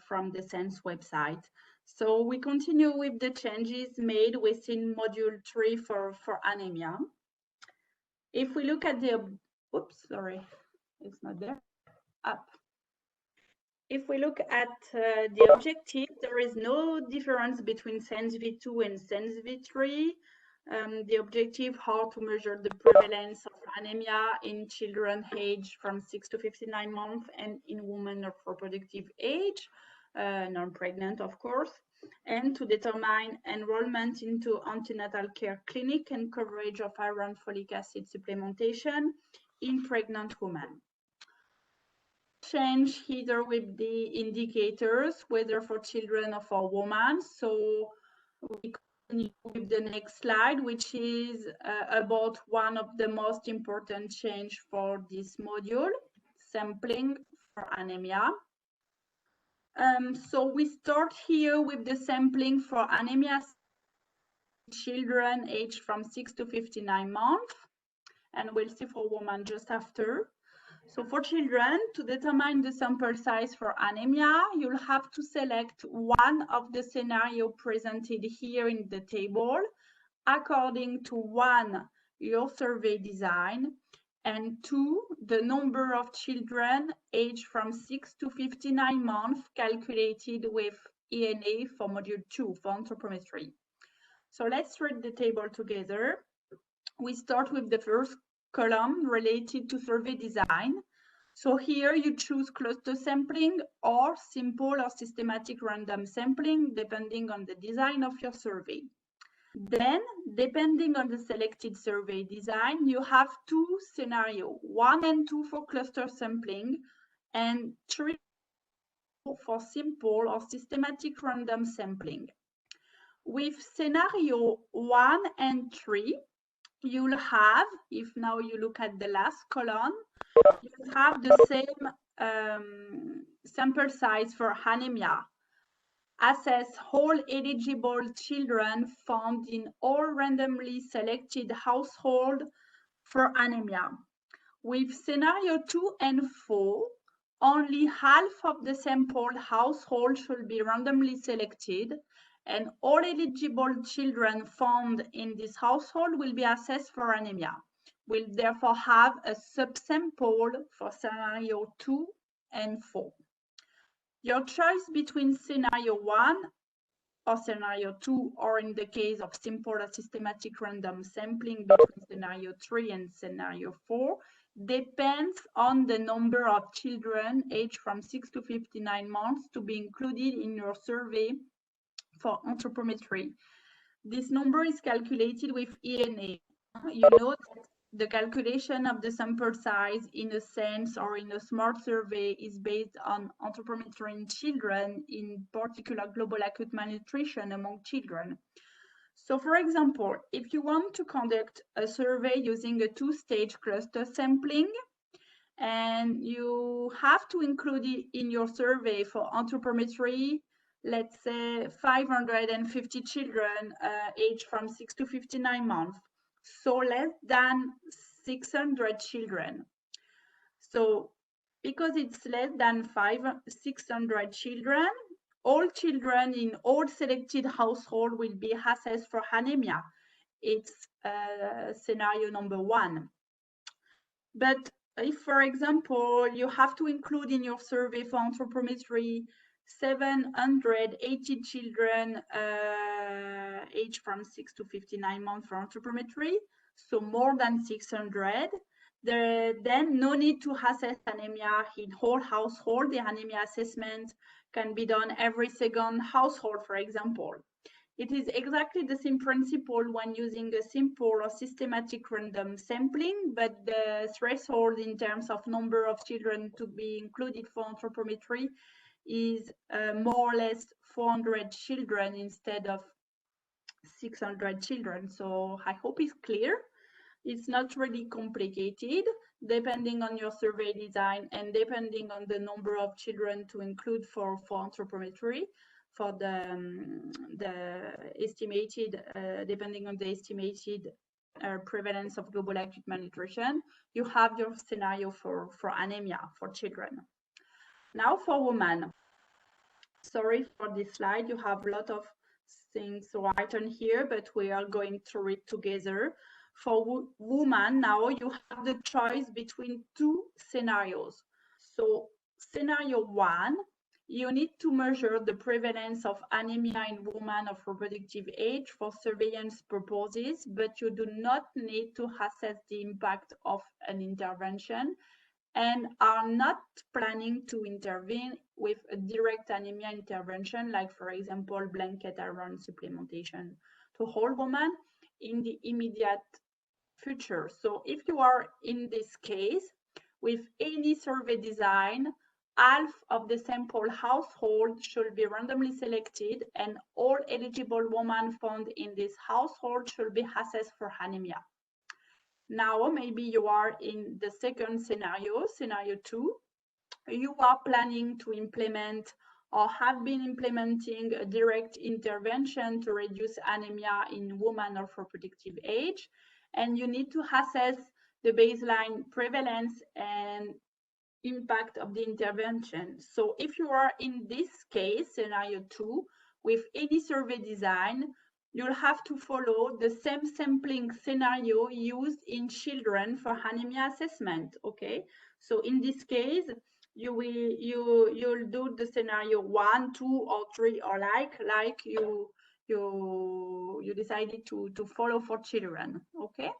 from the SENS website. So we continue with the changes made within module 3 for anemia. If we look at the, oops, sorry, it's not there, up. If we look at the objective, there is no difference between SENS V2 and SENS V3. The objective, how to measure the prevalence of anemia in children aged from 6 to 59 months and in women of reproductive age, non-pregnant, of course, and to determine enrollment into antenatal care clinic and coverage of iron folic acid supplementation in pregnant women. Change either with the indicators, whether for children or for women. So we continue with the next slide, which is about one of the most important change for this module, sampling for anemia. So we start here with the sampling for anemia children aged from 6 to 59 months, and we'll see for women just after. So for children, to determine the sample size for anemia, you'll have to select one of the scenarios presented here in the table, according to 1, your survey design, and 2, the number of children aged from 6 to 59 months calculated with ENA for module 2 for anthropometry. So let's read the table together. We start with the first column related to survey design. So here you choose cluster sampling or simple or systematic random sampling, depending on the design of your survey. Then, depending on the selected survey design, you have 2 scenarios, 1 and 2 for cluster sampling and 3 for simple or systematic random sampling. With scenario 1 and 3, you'll have, if now you look at the last column, you have the same sample size for anemia. assess all eligible children found in all randomly selected households for anemia. With scenario 2 and 4, only half of the sampled household should be randomly selected, and all eligible children found in this household will be assessed for anemia. We'll therefore have a subsample for scenario 2 and 4. Your choice between scenario 1 or scenario 2, or in the case of simple or systematic random sampling between scenario 3 and scenario 4, depends on the number of children aged from 6 to 59 months to be included in your survey for anthropometry. This number is calculated with ENA. You know that the calculation of the sample size in a SENS or in a SMART survey is based on anthropometry in children, in particular global acute malnutrition among children. So for example, if you want to conduct a survey using a two-stage cluster sampling, and you have to include it in your survey for anthropometry, let's say 550 children aged from 6 to 59 months, so less than 600 children. So because it's less than 600 children, all children in all selected households will be assessed for anemia. It's scenario number 1. But if, for example, you have to include in your survey for anthropometry 780 children aged from 6 to 59 months for anthropometry, so more than 600, then no need to assess anemia in whole household. The anemia assessment can be done every second household, for example. It is exactly the same principle when using a simple or systematic random sampling, but the threshold in terms of number of children to be included for anthropometry is more or less 400 children instead of 600 children. So I hope it's clear. It's not really complicated, depending on your survey design and depending on the number of children to include for anthropometry. For the estimated, depending on the estimated prevalence of global acute malnutrition, you have your scenario for anemia for children. Now for women. Sorry for this slide, you have a lot of things written here, but we are going through it together. For women, now you have the choice between two scenarios. So scenario 1, you need to measure the prevalence of anemia in women of reproductive age for surveillance purposes, but you do not need to assess the impact of an intervention and are not planning to intervene with a direct anemia intervention, like for example, blanket iron supplementation to whole women in the immediate future. So if you are in this case, with any survey design, half of the sample household should be randomly selected and all eligible women found in this household should be assessed for anemia. Now, maybe you are in the second scenario, scenario 2. You are planning to implement or have been implementing a direct intervention to reduce anemia in women of reproductive age, and you need to assess the baseline prevalence and impact of the intervention. So if you are in this case, scenario 2, with any survey design, you'll have to follow the same sampling scenario used in children for anemia assessment, okay? So in this case, you'll do the scenario 1, 2, or 3, or like you decided to follow for children, okay?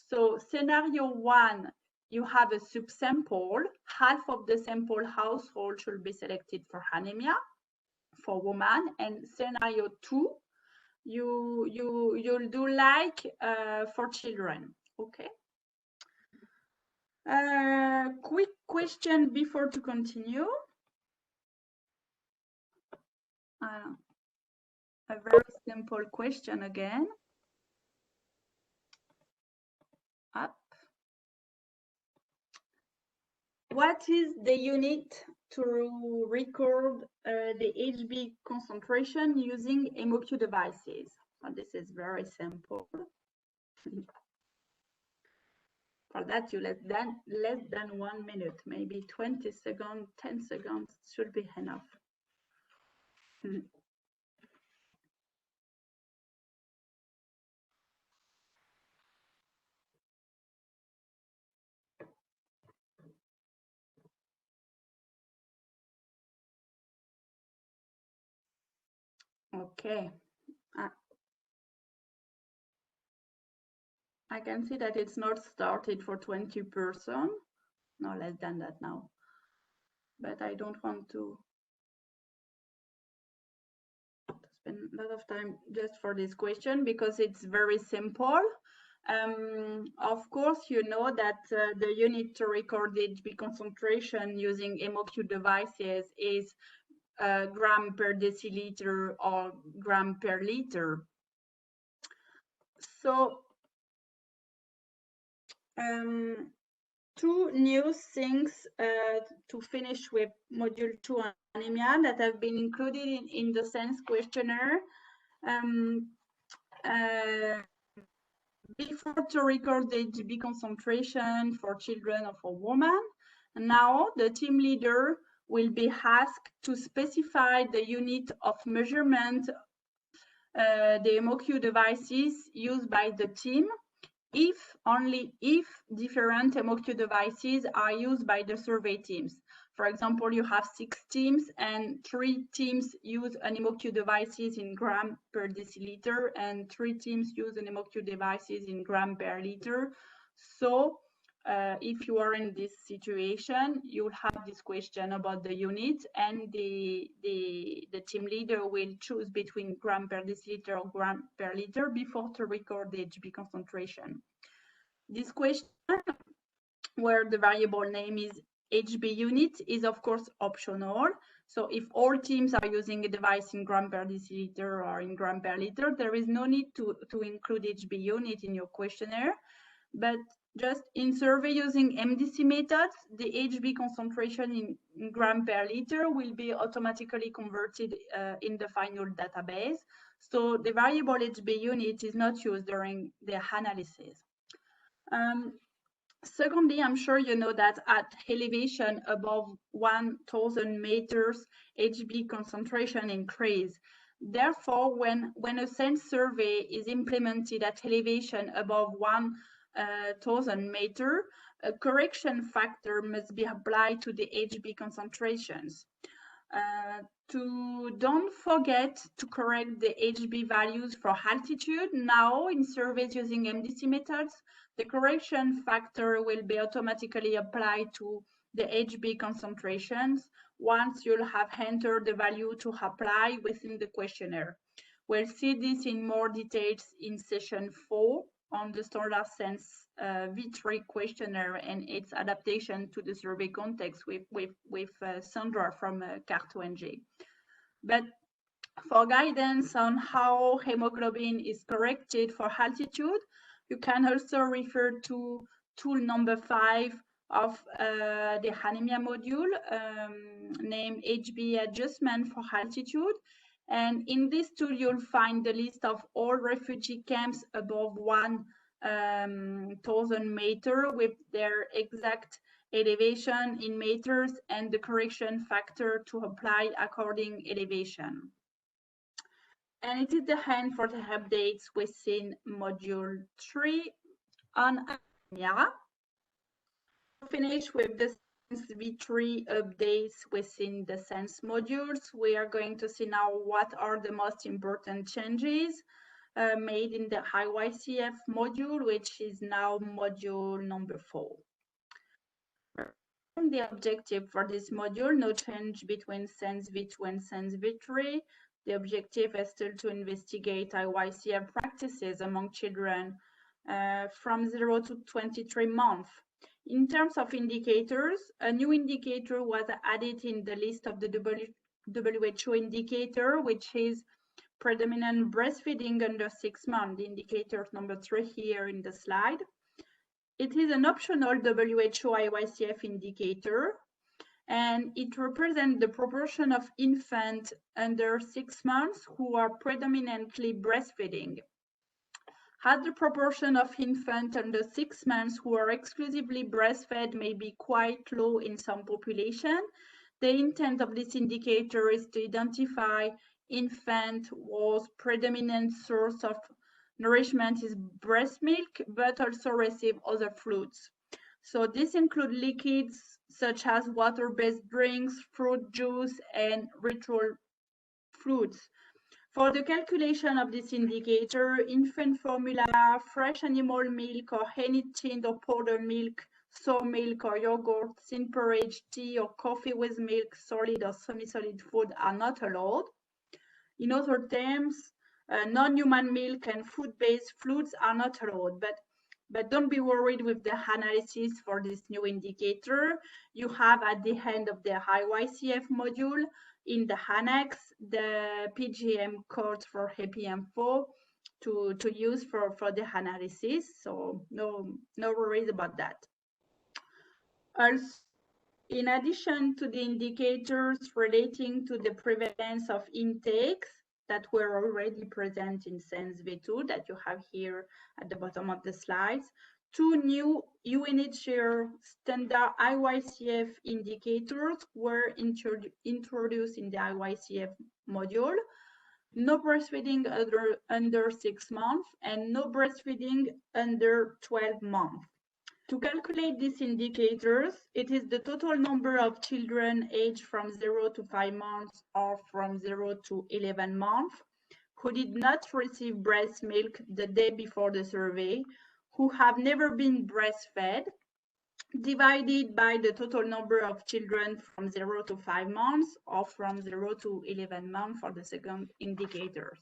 So scenario 1, you have a subsample. Half of the sample household should be selected for anemia for women, and scenario 2, you'll do like for children, okay? Quick question before to continue. A very simple question again. Up. What is the unit to record the HB concentration using MOQ devices. So this is very simple. For that, you less than 1 minute, maybe 20 seconds, 10 seconds should be enough. Okay. I can see that it's not started for 20 persons, no less than that now. But I don't want to spend a lot of time just for this question because it's very simple. Of course, you know that the unit to record HB concentration using MOQ devices is gram per deciliter or gram per liter. So two new things to finish with module 2 anemia that have been included in the SENS questionnaire. Before to record the HB concentration for children or for women, now the team leader will be asked to specify the unit of measurement, the MOQ devices used by the team, only if different MOQ devices are used by the survey teams. For example, you have 6 teams and 3 teams use an MOQ devices in gram per deciliter and 3 teams use an MOQ devices in gram per liter. So if you are in this situation, you'll have this question about the unit, and the team leader will choose between gram per deciliter or gram per liter before to record the HB concentration. This question, where the variable name is HB unit, is of course optional. So if all teams are using a device in gram per deciliter or in gram per liter, there is no need to include HB unit in your questionnaire. But just in survey using MDC methods, the HB concentration in gram per liter will be automatically converted in the final database. So the variable HB unit is not used during the analysis. Secondly, I'm sure you know that at elevation above 1,000 meters, HB concentration increase. Therefore, when a SENS survey is implemented at elevation above 1,000 meters, a correction factor must be applied to the HB concentrations. Don't forget to correct the HB values for altitude. Now, in surveys using MDC methods, the correction factor will be automatically applied to the HB concentrations once you'll have entered the value to apply within the questionnaire. We'll see this in more details in session 4 on the standard SENS V3 questionnaire and its adaptation to the survey context with Sandra from CAR2NG. But for guidance on how hemoglobin is corrected for altitude, you can also refer to tool number 5 of the Anaemia module, named HB adjustment for altitude. And in this tool, you'll find the list of all refugee camps above 1,000 meters with their exact elevation in meters and the correction factor to apply according elevation. And it is the end for the updates within module 3 on anemia. To finish with the SENS V3 updates within the SENS modules, we are going to see now what are the most important changes made in the IYCF module, which is now module number 4. The objective for this module, no change between SENS V2 and SENS V3. The objective is still to investigate IYCF practices among children from 0 to 23 months. In terms of indicators, a new indicator was added in the list of the WHO indicator, which is predominant breastfeeding under 6 months, the indicator number 3 here in the slide. It is an optional WHO IYCF indicator, and it represents the proportion of infants under 6 months who are predominantly breastfeeding. As the proportion of infants under 6 months who are exclusively breastfed may be quite low in some population, the intent of this indicator is to identify infant whose predominant source of nourishment is breast milk, but also receive other fluids. So this includes liquids such as water-based drinks, fruit juice, and ritual fluids. For the calculation of this indicator, infant formula, fresh animal milk, or any tinned or powdered milk, soy milk or yogurt, thin porridge, tea, or coffee with milk, solid or semi-solid food are not allowed. In other terms, non-human milk and food-based fluids are not allowed, but don't be worried with the analysis for this new indicator. You have at the end of the IYCF module in the annex the PGM codes for HAPI-M4 to use for the analysis, so no worries about that. Also, in addition to the indicators relating to the prevalence of intakes that were already present in SENS V2 that you have here at the bottom of the slides, 2 new UNHCR standard IYCF indicators were introduced in the IYCF module. No breastfeeding under 6 months and no breastfeeding under 12 months. To calculate these indicators, it is the total number of children aged from 0 to 5 months or from 0 to 11 months who did not receive breast milk the day before the survey, who have never been breastfed, divided by the total number of children from 0 to 5 months or from 0 to 11 months for the second indicator.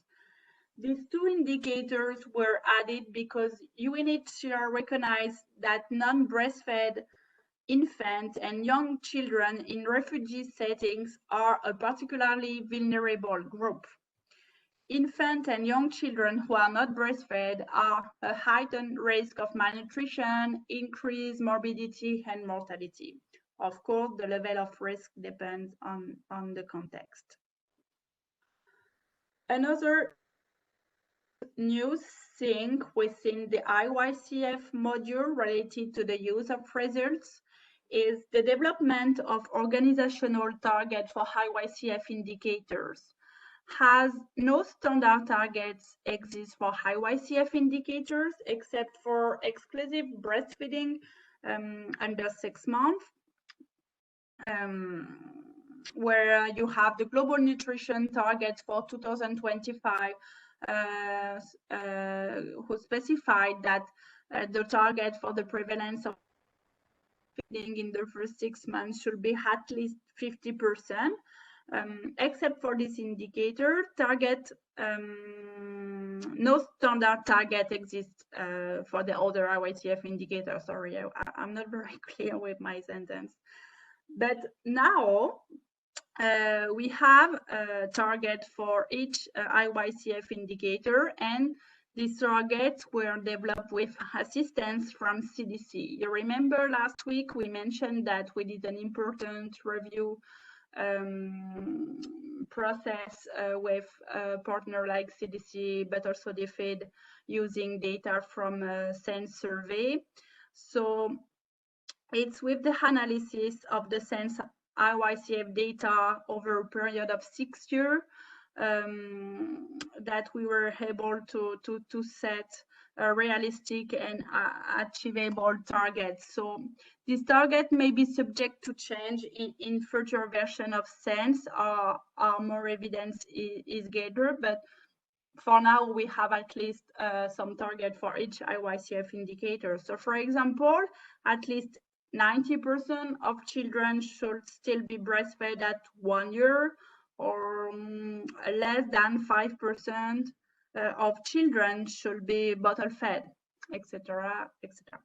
These 2 indicators were added because UNHCR recognized that non-breastfed infants and young children in refugee settings are a particularly vulnerable group. Infants and young children who are not breastfed are a heightened risk of malnutrition, increased morbidity, and mortality. Of course, the level of risk depends on the context. Another new thing within the IYCF module related to the use of results is the development of organizational targets for IYCF indicators. Has no standard targets exist for IYCF indicators except for exclusive breastfeeding under 6 months, where you have the global nutrition targets for 2025 who specified that the target for the prevalence of feeding in the first 6 months should be at least 50%. Except for this indicator, no standard target exists for the other IYCF indicator. Sorry, I'm not very clear with my sentence. But now we have a target for each IYCF indicator, and these targets were developed with assistance from CDC. You remember last week we mentioned that we did an important review process with a partner like CDC, but also DFID, using data from a SENS survey. So it's with the analysis of the SENS IYCF data over a period of 6 years that we were able to set a realistic and achievable targets. So this target may be subject to change in future version of SENS or more evidence is gathered, but for now we have at least some target for each IYCF indicator. So for example, at least 90% of children should still be breastfed at 1 year, or less than 5% of children should be bottle fed, etc., etc.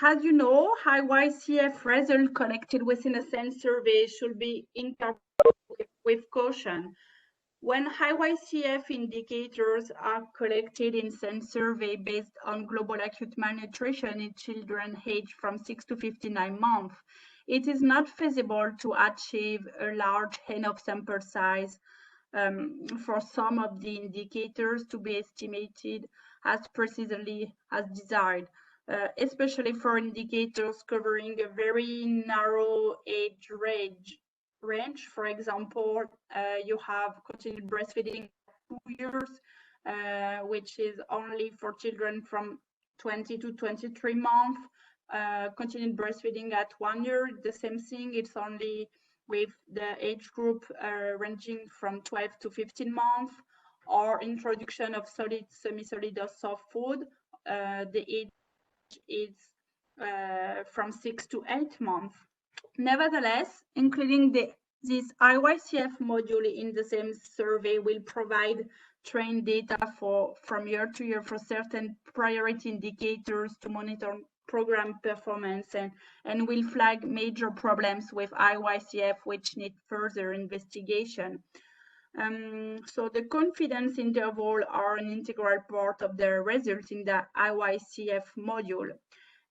As you know, IYCF results collected within a SENS survey should be interpreted with caution. When IYCF indicators are collected in SENS survey based on global acute malnutrition in children aged from 6 to 59 months, it is not feasible to achieve a large N of sample size for some of the indicators to be estimated as precisely as desired, especially for indicators covering a very narrow age range. For example, you have continued breastfeeding at 2 years, which is only for children from 20 to 23 months. Continued breastfeeding at 1 year, the same thing, it's only with the age group ranging from 12 to 15 months, or introduction of solid, semi-solid or soft food. The age is from 6 to 8 months. Nevertheless, including this IYCF module in the same survey will provide trained data from year to year for certain priority indicators to monitor program performance and will flag major problems with IYCF which need further investigation. So the confidence interval are an integral part of the result in the IYCF module.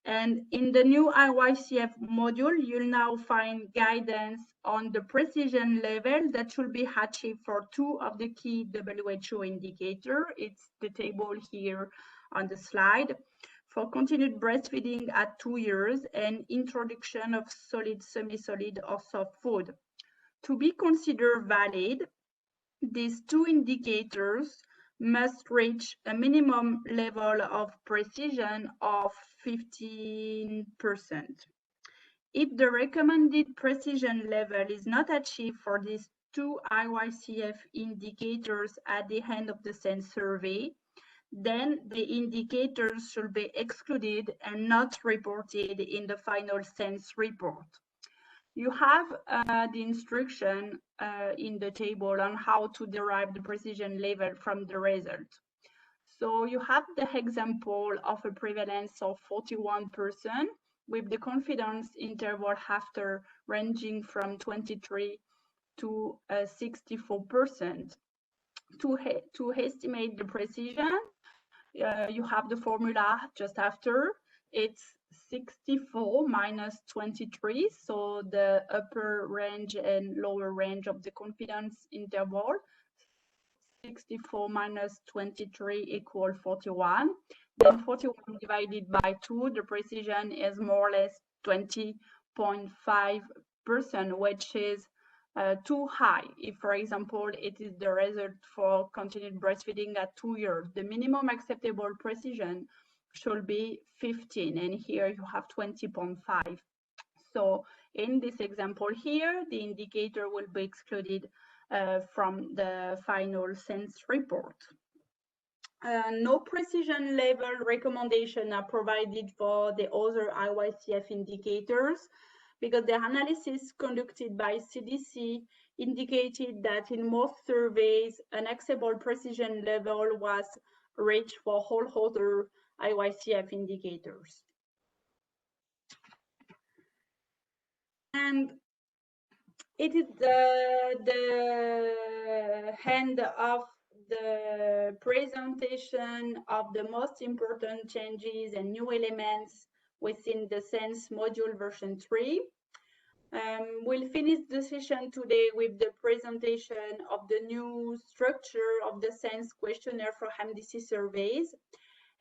And in the new IYCF module, you'll now find guidance on the precision level that should be achieved for 2 of the key WHO indicators. It's the table here on the slide. For continued breastfeeding at 2 years and introduction of solid, semi-solid or soft food. To be considered valid, these 2 indicators must reach a minimum level of precision of 15%. If the recommended precision level is not achieved for these 2 IYCF indicators at the end of the SENS survey, then the indicators should be excluded and not reported in the final SENS report. You have the instruction in the table on how to derive the precision level from the result. So you have the example of a prevalence of 41% with the confidence interval after ranging from 23 to 64%. To estimate the precision, you have the formula just after. It's 64 minus 23, so the upper range and lower range of the confidence interval. 64 minus 23 equals 41. Then 41 divided by 2, the precision is more or less 20.5%, which is too high. If, for example, it is the result for continued breastfeeding at 2 years, the minimum acceptable precision should be 15, and here you have 20.5. So in this example here, the indicator will be excluded from the final SENS report. No precision level recommendation are provided for the other IYCF indicators because the analysis conducted by CDC indicated that in most surveys, an acceptable precision level was reached for all other IYCF indicators. And it is the end of the presentation of the most important changes and new elements within the SENS module version 3. We'll finish the session today with the presentation of the new structure of the SENS questionnaire for MDC surveys.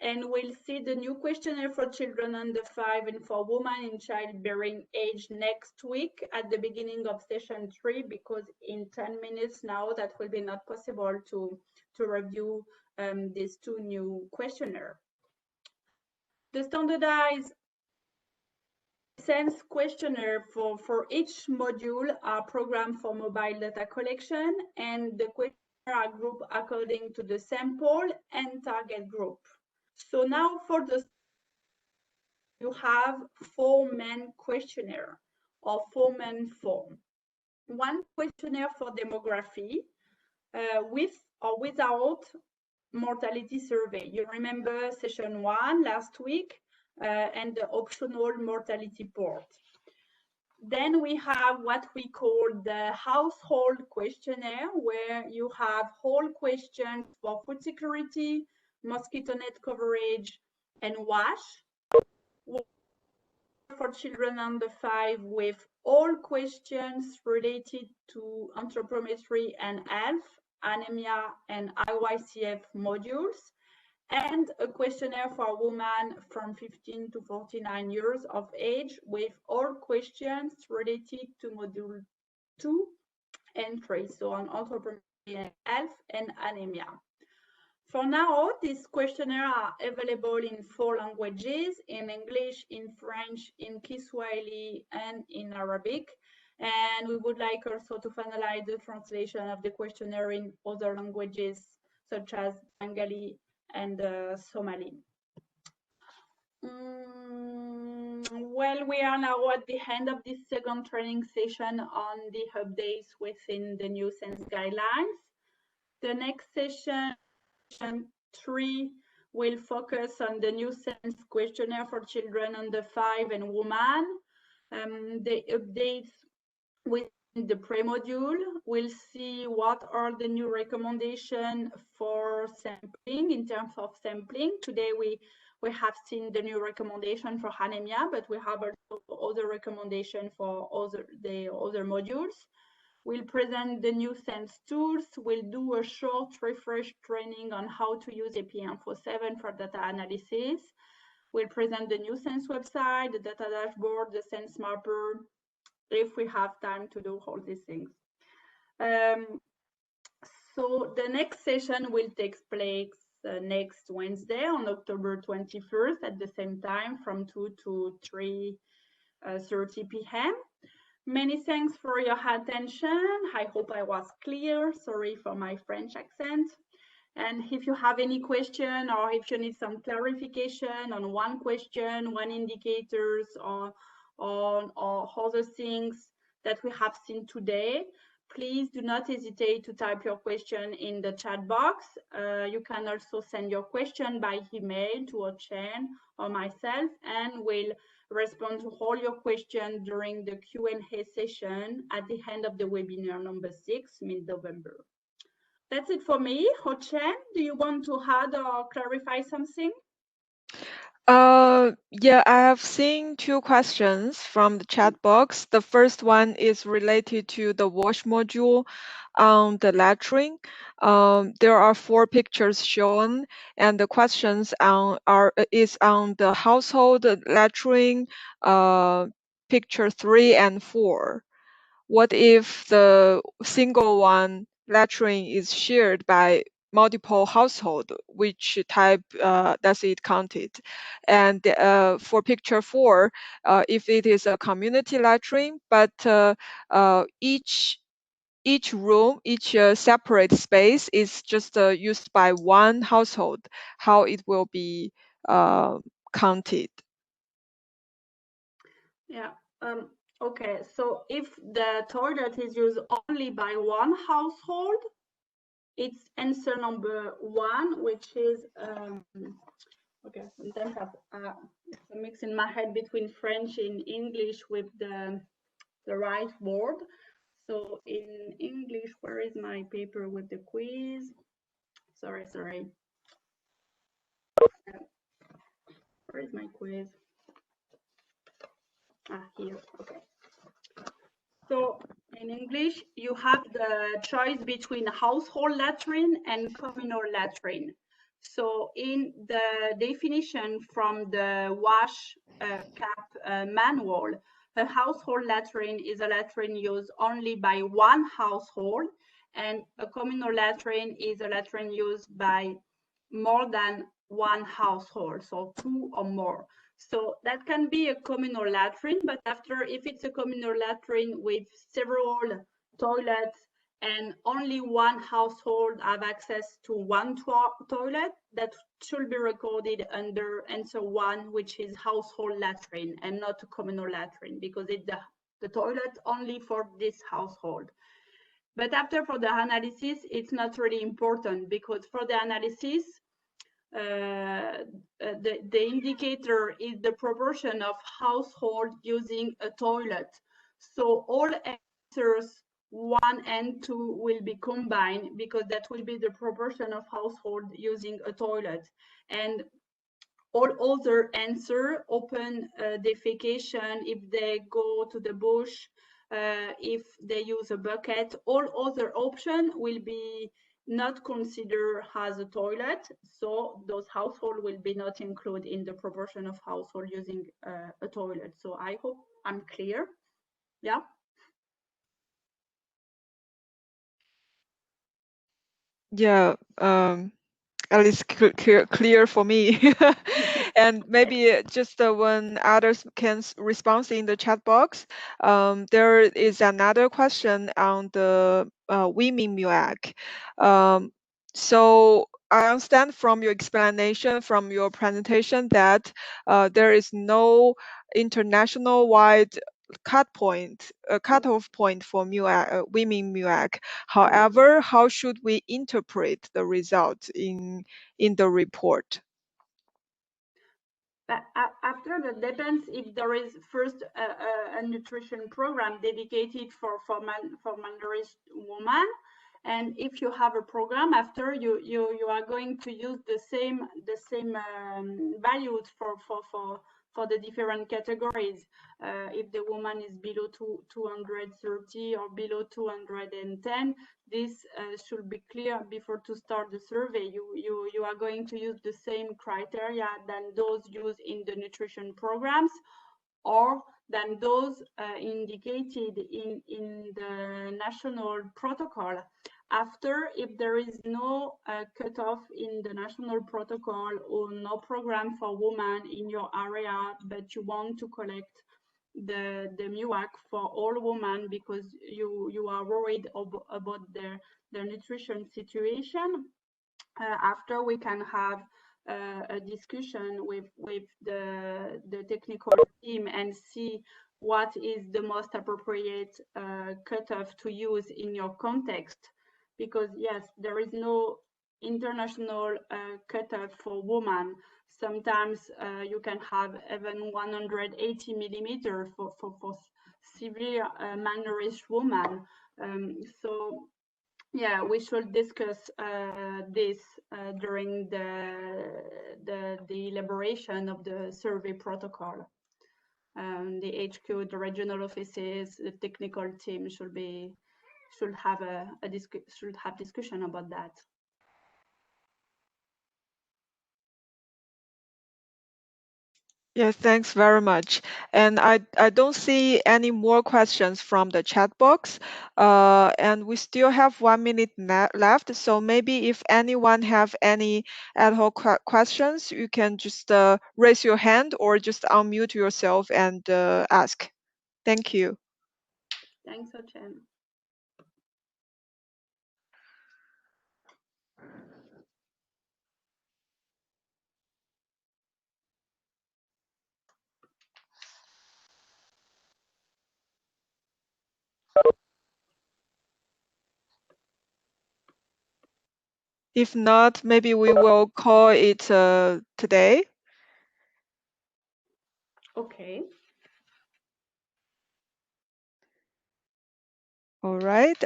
And we'll see the new questionnaire for children under 5 and for women in childbearing age next week at the beginning of session 3, because in 10 minutes now that will be not possible to review these 2 new questionnaires. The standardized SENS questionnaire for each module are programmed for mobile data collection, and the questionnaire are grouped according to the sample and target group. So now for the, you have 4 main questionnaire or 4 main form. 1 questionnaire for demography with or without mortality survey. You remember session 1 last week and the optional mortality part. Then we have what we call the household questionnaire, where you have whole questions for food security, mosquito net coverage, and WASH. For children under 5 with all questions related to anthropometry and health, anemia, and IYCF modules, and a questionnaire for women from 15 to 49 years of age with all questions related to module 2 and 3, so on anthropometry and health and anemia. For now, these questionnaires are available in 4 languages, in English, in French, in Kiswahili, and in Arabic. And we would like also to finalize the translation of the questionnaire in other languages, such as Bengali and Somali. Well, we are now at the end of this second training session on the updates within the new SENS guidelines. The next session 3 will focus on the new SENS questionnaire for children under 5 and women. The updates within the pre-module. We'll see what are the new recommendations for sampling in terms of sampling. Today we have seen the new recommendation for anemia, but we have also other recommendations for the other modules. We'll present the new SENS tools. We'll do a short refresh training on how to use AP-Info7 for data analysis. We'll present the new SENS website, the data dashboard, the SENS mapper, if we have time to do all these things. So the next session will take place next Wednesday on October 21st at the same time from 2 to 3:30 p.m. Many thanks for your attention. I hope I was clear. Sorry for my French accent. And if you have any question or if you need some clarification on one question, one indicators or other things that we have seen today, please do not hesitate to type your question in the chat box. You can also send your question by email to Ochen or myself, and we'll respond to all your questions during the Q&A session at the end of the webinar number 6, mid-November. That's it for me. Ochen, do you want to add or clarify something? Yeah, I have seen 2 questions from the chat box. The first one is related to the WASH module on the lettering. There are 4 pictures shown, and the questions is on the household lettering, picture 3 and 4. What if the single one lettering is shared by multiple household? Which type does it counted? And for picture 4, if it is a community lettering, but each room, each separate space is just used by one household, how it will be counted? Yeah. Okay, so if the toilet is used only by one household, it's answer number 1, which is, okay, sometimes it's a mix in my head between French and English with the right word. So in English, where is my paper with the quiz? Sorry. Where is my quiz? Here, okay. So in English, you have the choice between household latrine and communal latrine. So in the definition from the WASH CAP manual, a household latrine is a latrine used only by one household, and a communal latrine is a latrine used by more than one household, so 2 or more. So that can be a communal latrine, but after, if it's a communal latrine with several toilets and only one household have access to one toilet, that should be recorded under answer 1, which is household latrine and not a communal latrine, because it's the toilet only for this household. But after, for the analysis, it's not really important, because for the analysis, the indicator is the proportion of household using a toilet. So all answers 1 and 2 will be combined because that will be the proportion of household using a toilet. And all other answer, open defecation, if they go to the bush, if they use a bucket, all other option will be not considered as a toilet. So those household will be not included in the proportion of household using a toilet. So I hope I'm clear. Yeah. Yeah, at least clear for me. And maybe just when others can respond in the chat box, there is another question on the women MUAC. So I understand from your explanation, from your presentation, that there is no international wide cutoff point for MUAC, women MUAC. However, how should we interpret the result in the report? But after that depends if there is first a nutrition program dedicated for malnourished women, and if you have a program after you are going to use the same values for the different categories. If the woman is below 230 or below 210, this should be clear before to start the survey. You are going to use the same criteria than those used in the nutrition programs, or than those indicated in the national protocol. After, if there is no cutoff in the national protocol or no program for women in your area, but you want to collect the MUAC for all women because you are worried about their nutrition situation, after we can have a discussion with the technical team and see what is the most appropriate cutoff to use in your context. Because yes, there is no international cutoff for women. Sometimes you can have even 180 millimeters for severe malnourished women. So yeah, we should discuss this during the elaboration of the survey protocol. The HQ, the regional offices, the technical team should have discussion about that. Yes, thanks very much. And I don't see any more questions from the chat box. And we still have 1 minute left. So maybe if anyone have any ad hoc questions, you can just raise your hand or just unmute yourself and ask. Thank you. Thanks, Ochen. If not, maybe we will call it today. Okay. All right.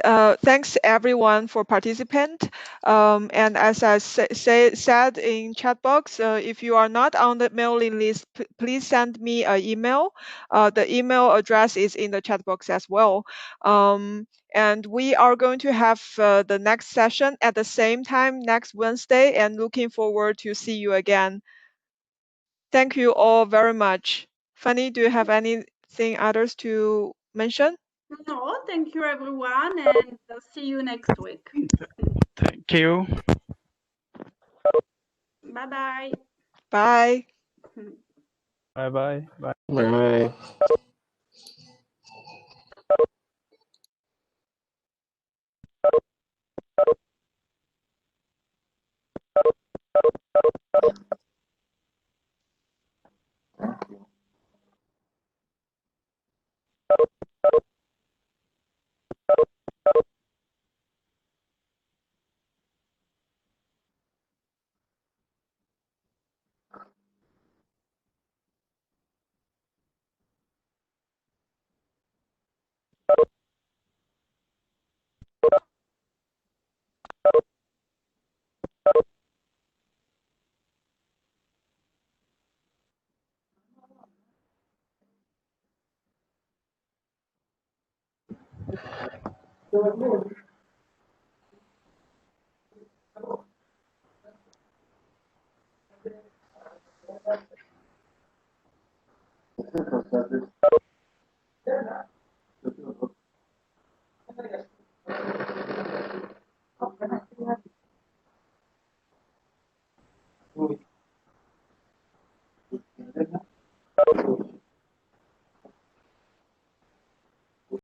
Thanks everyone for participant. And as I said in chat box, if you are not on the mailing list, please send me an email. The email address is in the chat box as well. And we are going to have the next session at the same time next Wednesday, and looking forward to see you again. Thank you all very much. Fanny, do you have anything others to mention? No, thank you everyone, and I'll see you next week. Thank you. Bye-bye. Bye. Bye-bye. Bye. Bye.